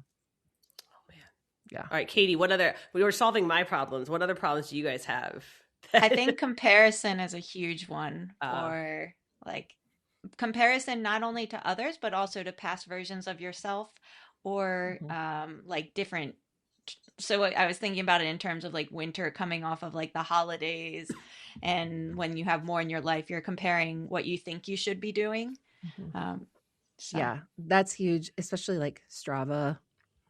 Yeah. All right, Katie, we were solving my problems. What other problems do you guys have? I think comparison is a huge one, or like comparison not only to others, but also to past versions of yourself, or like different. So I was thinking about it in terms of like winter coming off of like the holidays, and when you have more in your life, you're comparing what you think you should be doing. So. Yeah, that's huge, especially like Strava,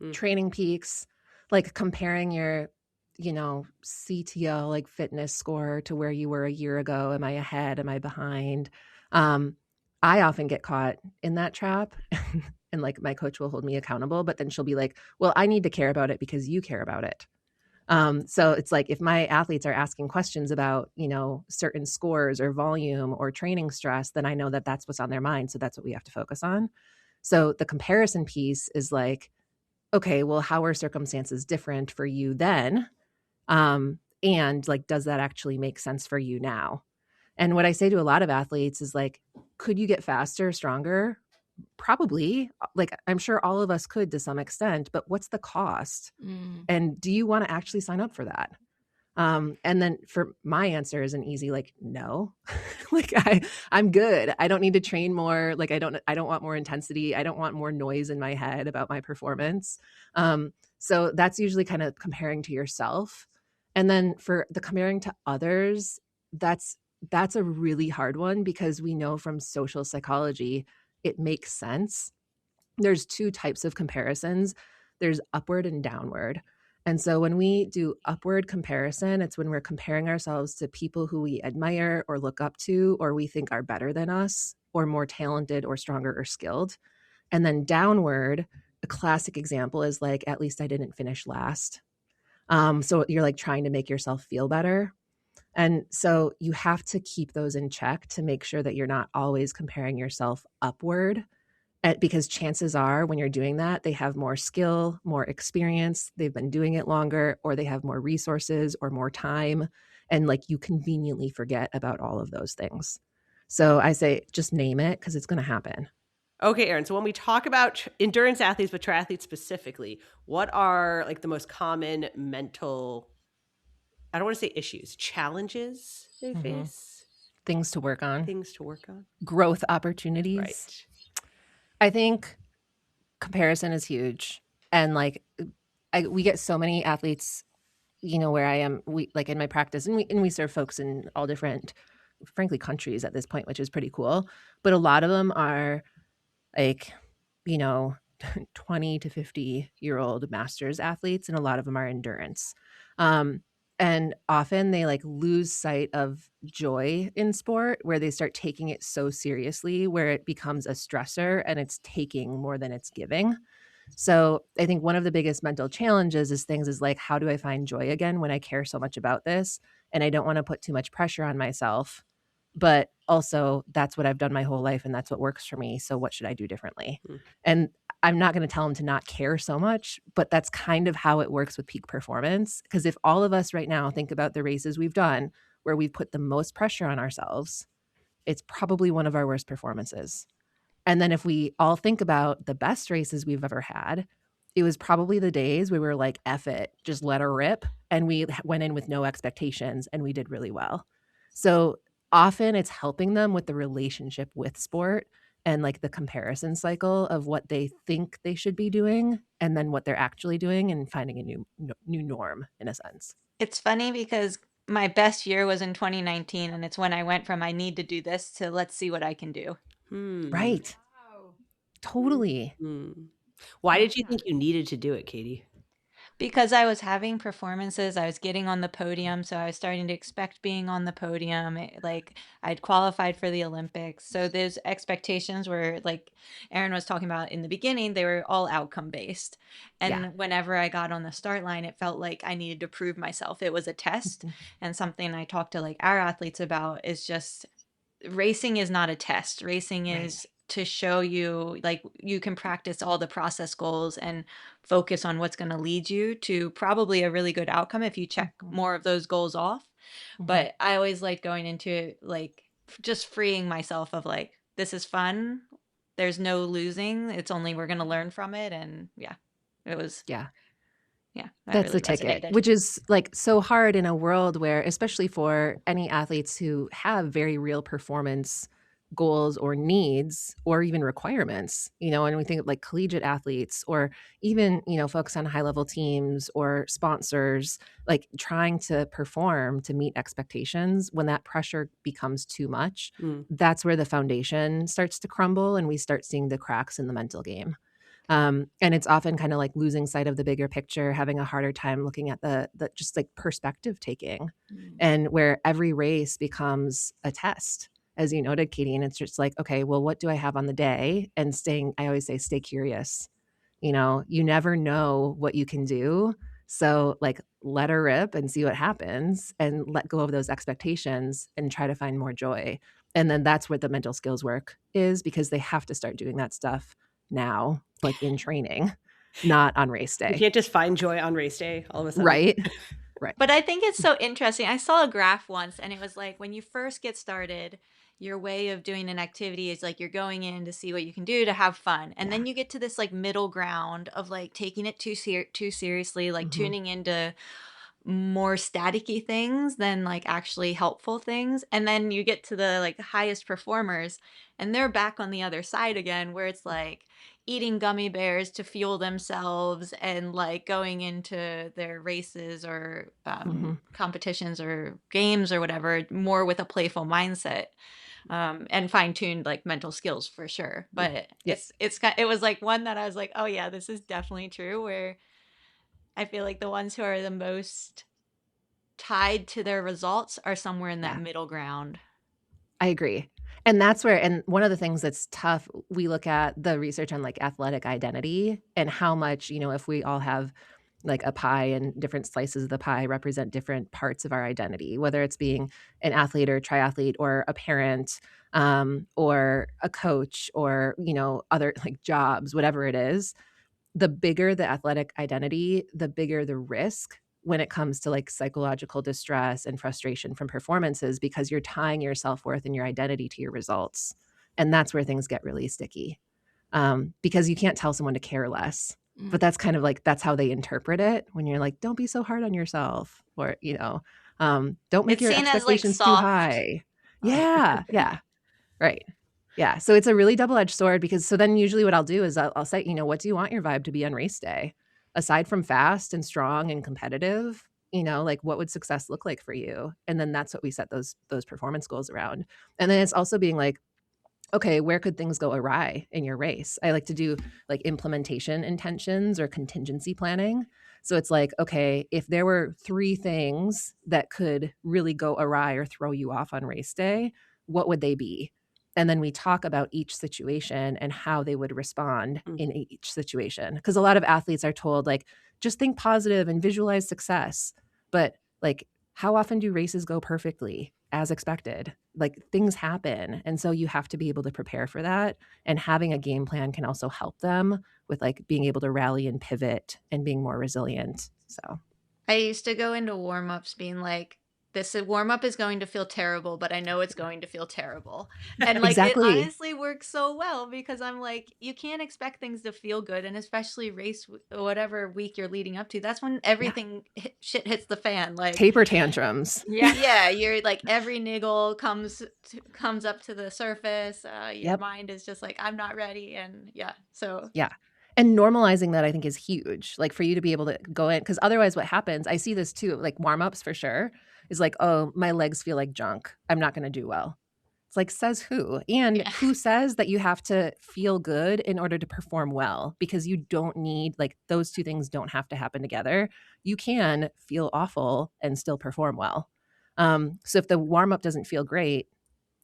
Mm. Training Peaks, like comparing your, CTO, like fitness score to where you were a year ago. Am I ahead? Am I behind? I often get caught in that trap and like my coach will hold me accountable, but then she'll be like, well, I need to care about it because you care about it. So it's like if my athletes are asking questions about, certain scores or volume or training stress, then I know that that's what's on their mind. So that's what we have to focus on. So the comparison piece is like, okay, well, how are circumstances different for you then? And like, does that actually make sense for you now? And what I say to a lot of athletes is like, could you get faster, stronger? Probably. Like, I'm sure all of us could to some extent, but what's the cost? And do you want to actually sign up for that? And then for my answer is an easy, like, no, like I'm good. I don't need to train more. Like, I don't want more intensity. I don't want more noise in my head about my performance. So that's usually kind of comparing to yourself. And then for the comparing to others, that's a really hard one because we know from social psychology, it makes sense. There's two types of comparisons. There's upward and downward. And so when we do upward comparison, it's when we're comparing ourselves to people who we admire or look up to, or we think are better than us, or more talented or stronger or skilled. And then downward, a classic example is like, at least I didn't finish last. So you're like trying to make yourself feel better. And so you have to keep those in check to make sure that you're not always comparing yourself upward. Because chances are when you're doing that, they have more skill, more experience, they've been doing it longer, or they have more resources or more time. And like you conveniently forget about all of those things. So I say, just name it because it's going to happen. Okay, Erin. So when we talk about endurance athletes, but triathletes specifically, what are like the most common mental, I don't want to say issues, challenges they face? Things to work on. Growth opportunities. Right. I think comparison is huge. And like we get so many athletes, where I am, we like in my practice, and we serve folks in all different, frankly, countries at this point, which is pretty cool. But a lot of them are like, 20 to 50-year-old masters athletes, and a lot of them are endurance. And often they like lose sight of joy in sport, where they start taking it so seriously, where it becomes a stressor and it's taking more than it's giving. So I think one of the biggest mental challenges is like, how do I find joy again when I care so much about this? And I don't want to put too much pressure on myself, but also that's what I've done my whole life and that's what works for me. So what should I do differently? And I'm not going to tell them to not care so much, but that's kind of how it works with peak performance. Because if all of us right now think about the races we've done where we've put the most pressure on ourselves, it's probably one of our worst performances. And then if we all think about the best races we've ever had, it was probably the days where we were like, F it, just let her rip. And we went in with no expectations and we did really well. So often it's helping them with the relationship with sport and like the comparison cycle of what they think they should be doing and then what they're actually doing and finding a new norm in a sense. It's funny because my best year was in 2019, and it's when I went from I need to do this to let's see what I can do. Right. Wow. Totally. Why did you think you needed to do it, Katie? Because I was having performances, I was getting on the podium, so I was starting to expect being on the podium. Like I'd qualified for the Olympics. So those expectations were, like Erin was talking about in the beginning, they were all outcome based. And whenever I got on the start line, it felt like I needed to prove myself. It was a test. And something I talk to like our athletes about is just racing is not a test. Racing is to show you, like, you can practice all the process goals and focus on what's going to lead you to probably a really good outcome if you check more of those goals off. But I always like going into it, like just freeing myself of like, this is fun. There's no losing. It's only we're going to learn from it. And it was. Yeah, that's the ticket, which is like so hard in a world where, especially for any athletes who have very real performance goals or needs or even requirements, and we think of like collegiate athletes or even, focus on high level teams or sponsors, like trying to perform to meet expectations. When that pressure becomes too much, that's where the foundation starts to crumble and we start seeing the cracks in the mental game. And it's often kind of like losing sight of the bigger picture, having a harder time looking at the just like perspective taking, and where every race becomes a test, as you noted, Katie. And it's just like, okay, well, what do I have on the day? And I always say, stay curious. You never know what you can do. So like let her rip and see what happens and let go of those expectations and try to find more joy. And then that's where the mental skills work is, because they have to start doing that stuff now, like in training, not on race day. You can't just find joy on race day all of a sudden. Right. But I think it's so interesting. I saw a graph once and it was like when you first get started, your way of doing an activity is like you're going in to see what you can do to have fun. And then you get to this like middle ground of like taking it too seriously, like tuning into more staticky things than like actually helpful things. And then you get to the like highest performers and they're back on the other side again, where it's like eating gummy bears to fuel themselves and like going into their races or competitions or games or whatever more with a playful mindset. And fine-tuned like mental skills for sure. But it was like one that I was like, oh yeah, this is definitely true, where I feel like the ones who are the most tied to their results are somewhere in that middle ground. I agree. And that's where, and one of the things that's tough, we look at the research on like athletic identity and how much, if we all have like a pie and different slices of the pie represent different parts of our identity, whether it's being an athlete or a triathlete or a parent or a coach or, other like jobs, whatever it is. The bigger the athletic identity, the bigger the risk when it comes to like psychological distress and frustration from performances, because you're tying your self-worth and your identity to your results. And that's where things get really sticky, because you can't tell someone to care less. But that's kind of like, that's how they interpret it when you're like, don't be so hard on yourself, or, don't make your expectations too high. Yeah. Yeah. Right. Yeah. So it's a really double-edged sword, because so then usually what I'll do is I'll say, what do you want your vibe to be on race day? Aside from fast and strong and competitive, like what would success look like for you? And then that's what we set those performance goals around. And then it's also being like, okay, where could things go awry in your race? I like to do like implementation intentions or contingency planning. So it's like, okay, if there were 3 things that could really go awry or throw you off on race day, what would they be? And then we talk about each situation and how they would respond in each situation. Because a lot of athletes are told like, just think positive and visualize success. But like, how often do races go perfectly as expected? Like things happen. And so you have to be able to prepare for that. And having a game plan can also help them with like being able to rally and pivot and being more resilient. So I used to go into warm-ups being like, this warm-up is going to feel terrible, but I know it's going to feel terrible. And like Exactly. It honestly works so well, because I'm like, you can't expect things to feel good. And especially race, whatever week you're leading up to, that's when everything shit hits the fan. Like taper tantrums. Yeah, you're like every niggle comes up to the surface. Your mind is just like, I'm not ready. And And normalizing that, I think, is huge. Like for you to be able to go in, because otherwise what happens, I see this too, like warm-ups for sure, is like, oh, my legs feel like junk, I'm not going to do well. It's like, says who? And who says that you have to feel good in order to perform well? Because you don't need, like, those 2 things don't have to happen together. You can feel awful and still perform well. So if the warm-up doesn't feel great,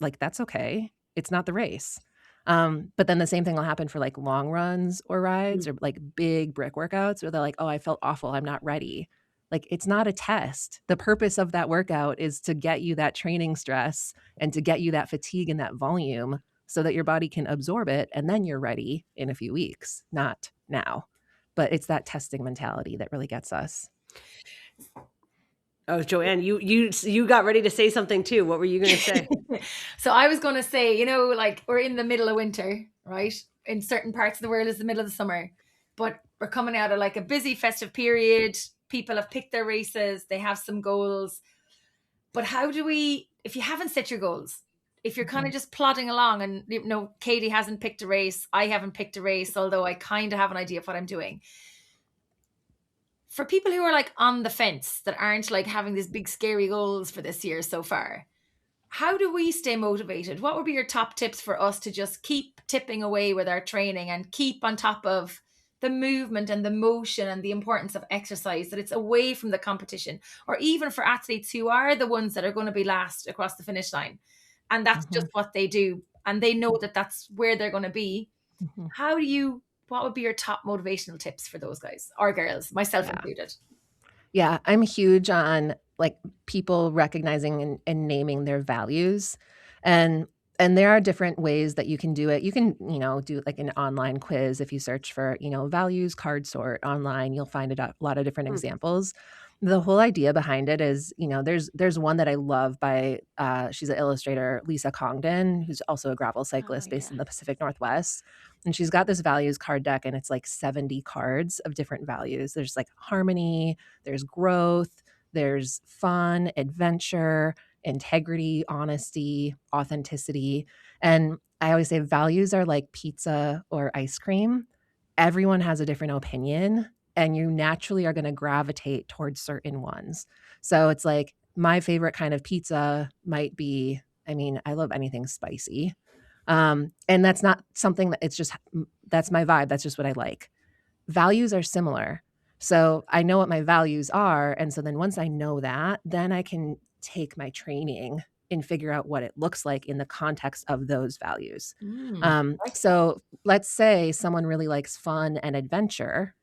like, that's okay. It's not the race. But then the same thing will happen for like long runs or rides or like big brick workouts where they're like, oh, I felt awful, I'm not ready. Like, it's not a test. The purpose of that workout is to get you that training stress and to get you that fatigue and that volume so that your body can absorb it. And then you're ready in a few weeks, not now. But it's that testing mentality that really gets us. Oh, Joanne, you got ready to say something too. What were you going to say? So I was going to say, like we're in the middle of winter, right? In certain parts of the world, it's the middle of the summer, but we're coming out of like a busy festive period. People have picked their races. They have some goals. But how do we, if you haven't set your goals, if you're kind of just plodding along and, Katie hasn't picked a race, I haven't picked a race, although I kind of have an idea of what I'm doing. For people who are like on the fence, that aren't like having these big scary goals for this year so far, how do we stay motivated? What would be your top tips for us to just keep tipping away with our training and keep on top of the movement and the motion and the importance of exercise, that it's away from the competition, or even for athletes who are the ones that are going to be last across the finish line, and that's just what they do, and they know that that's where they're going to be. What would be your top motivational tips for those guys or girls, myself included? Yeah, I'm huge on like people recognizing and naming their values. And there are different ways that you can do it. You can, do like an online quiz. If you search for, values card sort online, you'll find a lot of different examples. The whole idea behind it is, there's one that I love by, she's an illustrator, Lisa Congdon, who's also a gravel cyclist based in the Pacific Northwest. And she's got this values card deck, and it's like 70 cards of different values. There's like harmony, there's growth, there's fun, adventure, integrity, honesty, authenticity. And I always say values are like pizza or ice cream. Everyone has a different opinion, and you naturally are going to gravitate towards certain ones. So it's like my favorite kind of pizza might be, I love anything spicy. And that's not something that that's my vibe. That's just what I like. Values are similar. So I know what my values are. And so then once I know that, then I can take my training and figure out what it looks like in the context of those values. So let's say someone really likes fun and adventure.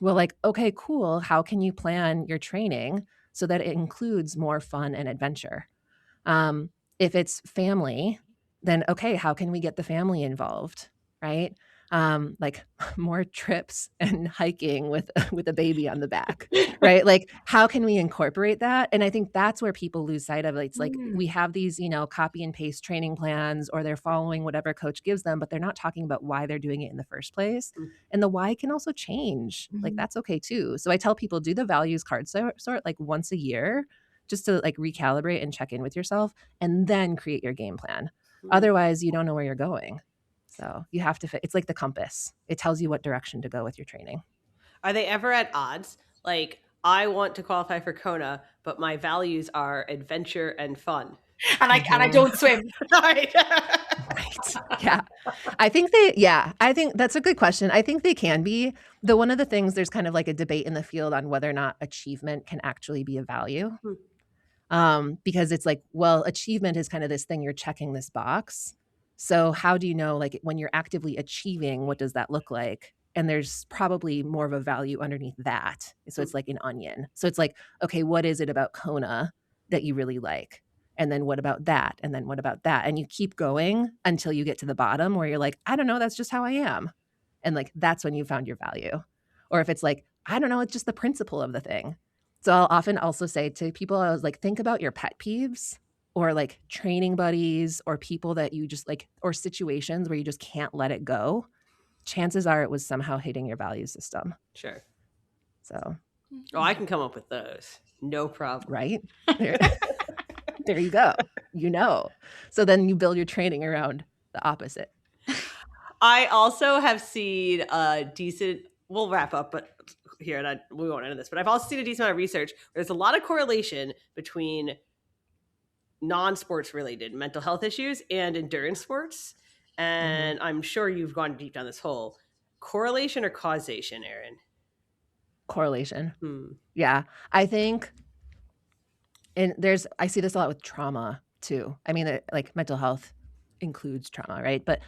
Well, like, okay, cool. How can you plan your training so that it includes more fun and adventure? If it's family, then okay, how can we get the family involved, right? Like more trips and hiking with a baby on the back, right? Like how can we incorporate that? And I think that's where people lose sight of it. It's like we have these, copy and paste training plans, or they're following whatever coach gives them, but they're not talking about why they're doing it in the first place. And the why can also change. Like that's okay too. So I tell people, do the values card sort like once a year, just to like recalibrate and check in with yourself, and then create your game plan. Otherwise, you don't know where you're going. So you have to it's like the compass. It tells you what direction to go with your training. Are they ever at odds? Like, I want to qualify for Kona, but my values are adventure and fun. And I don't swim. Right. Right. Yeah. I think that's a good question. I think they can be. One of the things, there's kind of like a debate in the field on whether or not achievement can actually be a value. Because it's like, well, achievement is kind of this thing, you're checking this box. So how do you know, like when you're actively achieving, what does that look like? And there's probably more of a value underneath that. So it's like an onion. So it's like, okay, what is it about Kona that you really like? And then what about that? And then what about that? And you keep going until you get to the bottom where you're like, I don't know, that's just how I am. And like, that's when you found your value. Or if it's like, I don't know, it's just the principle of the thing. So I'll often also say to people, I was like, think about your pet peeves, or like training buddies, or people that you just like, or situations where you just can't let it go. Chances are it was somehow hitting your value system. Sure. So. Oh, I can come up with those. No problem. Right? There you go. So then you build your training around the opposite. I also have seen a decent, we'll wrap up, but here, and we won't end this, but I've also seen a decent amount of research where there's a lot of correlation between non-sports related mental health issues and endurance sports. And I'm sure you've gone deep down this hole. Correlation or causation, Erin? Correlation. Yeah. I think, and I see this a lot with trauma too. I mean, like mental health includes trauma, right? But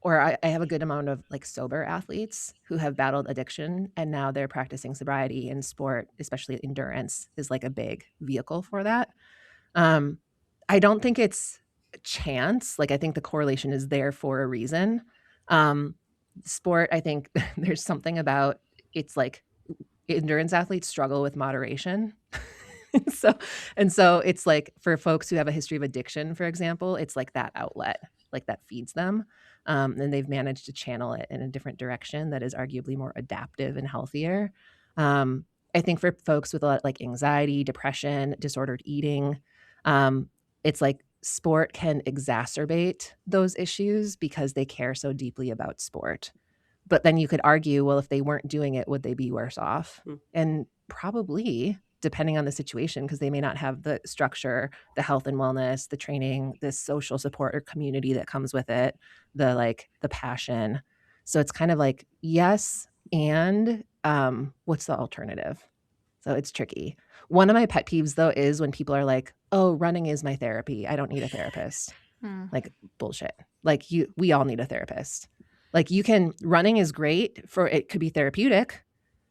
I have a good amount of like sober athletes who have battled addiction, and now they're practicing sobriety in sport, especially endurance is like a big vehicle for that. I don't think it's chance. Like I think the correlation is there for a reason. Sport, I think there's something about, it's like endurance athletes struggle with moderation. So it's like for folks who have a history of addiction, for example, it's like that outlet, like that feeds them. And they've managed to channel it in a different direction that is arguably more adaptive and healthier. I think for folks with a lot like anxiety, depression, disordered eating, it's like sport can exacerbate those issues because they care so deeply about sport. But then you could argue, well, if they weren't doing it, would they be worse off? And probably, depending on the situation, because they may not have the structure, the health and wellness, the training, the social support or community that comes with it, the passion. So it's kind of like, yes, and what's the alternative? So it's tricky. One of my pet peeves, though, is when people are like, oh, running is my therapy. I don't need a therapist. Like, bullshit. Like, we all need a therapist. Like, running is great it could be therapeutic,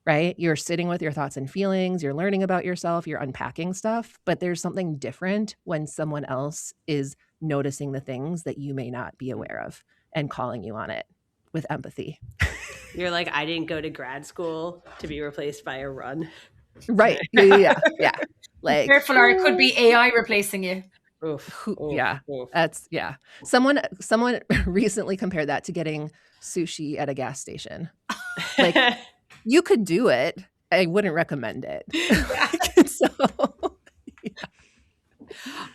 right? You're sitting with your thoughts and feelings, you're learning about yourself, you're unpacking stuff, but there's something different when someone else is noticing the things that you may not be aware of and calling you on it with empathy. You're like, I didn't go to grad school to be replaced by a run. Right. Yeah. Like, careful, or it could be AI replacing you. That's Someone recently compared that to getting sushi at a gas station. Like, you could do it. I wouldn't recommend it.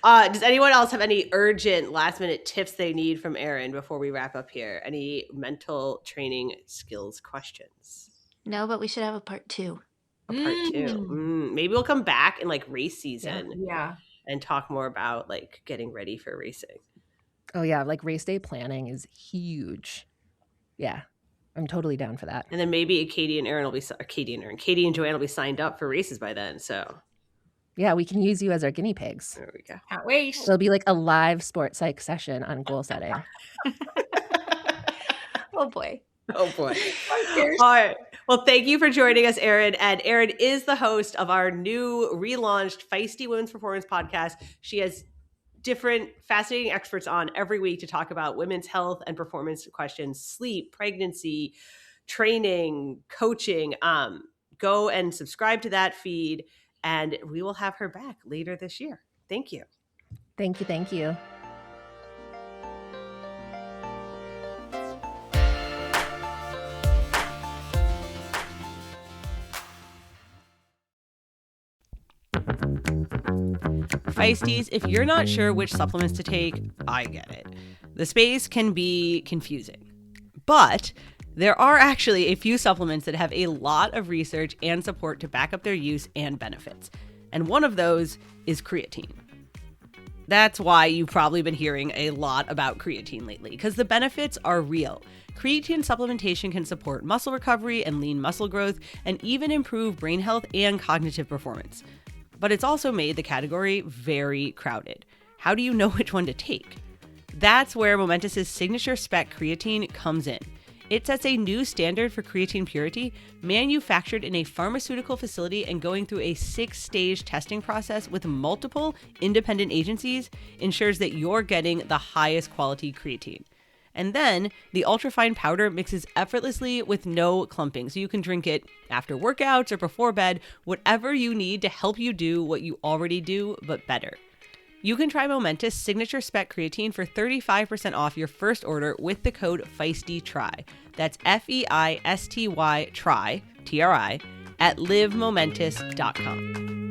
Does anyone else have any urgent last minute tips they need from Erin before we wrap up here? Any mental training skills questions? No, but we should have a part 2. Part 2. Maybe we'll come back in like race season. Yeah. And talk more about like getting ready for racing. Oh yeah, like race day planning is huge. Yeah, I'm totally down for that. And then maybe Katie and Joanne will be signed up for races by then. So yeah, we can use you as our guinea pigs. There we go. Can't wait. It'll be like a live sports psych session on goal setting. Oh boy. Oh boy. All right. Well, thank you for joining us, Erin. And Erin is the host of our new relaunched Feisty Women's Performance podcast. She has different fascinating experts on every week to talk about women's health and performance questions, sleep, pregnancy, training, coaching. Go and subscribe to that feed, and we will have her back later this year. Thank you. Thank you. Feisties, if you're not sure which supplements to take, I get it. The space can be confusing. But there are actually a few supplements that have a lot of research and support to back up their use and benefits. And one of those is creatine. That's why you've probably been hearing a lot about creatine lately, because the benefits are real. Creatine supplementation can support muscle recovery and lean muscle growth, and even improve brain health and cognitive performance. But it's also made the category very crowded. How do you know which one to take? That's where Momentus's signature spec creatine comes in. It sets a new standard for creatine purity, manufactured in a pharmaceutical facility and going through a 6-stage testing process with multiple independent agencies, ensures that you're getting the highest quality creatine. And then the ultrafine powder mixes effortlessly with no clumping, so you can drink it after workouts or before bed, whatever you need to help you do what you already do, but better. You can try Momentus Signature Spec Creatine for 35% off your first order with the code FEISTYTRY. That's FEISTY TRI, TRI, at livemomentus.com.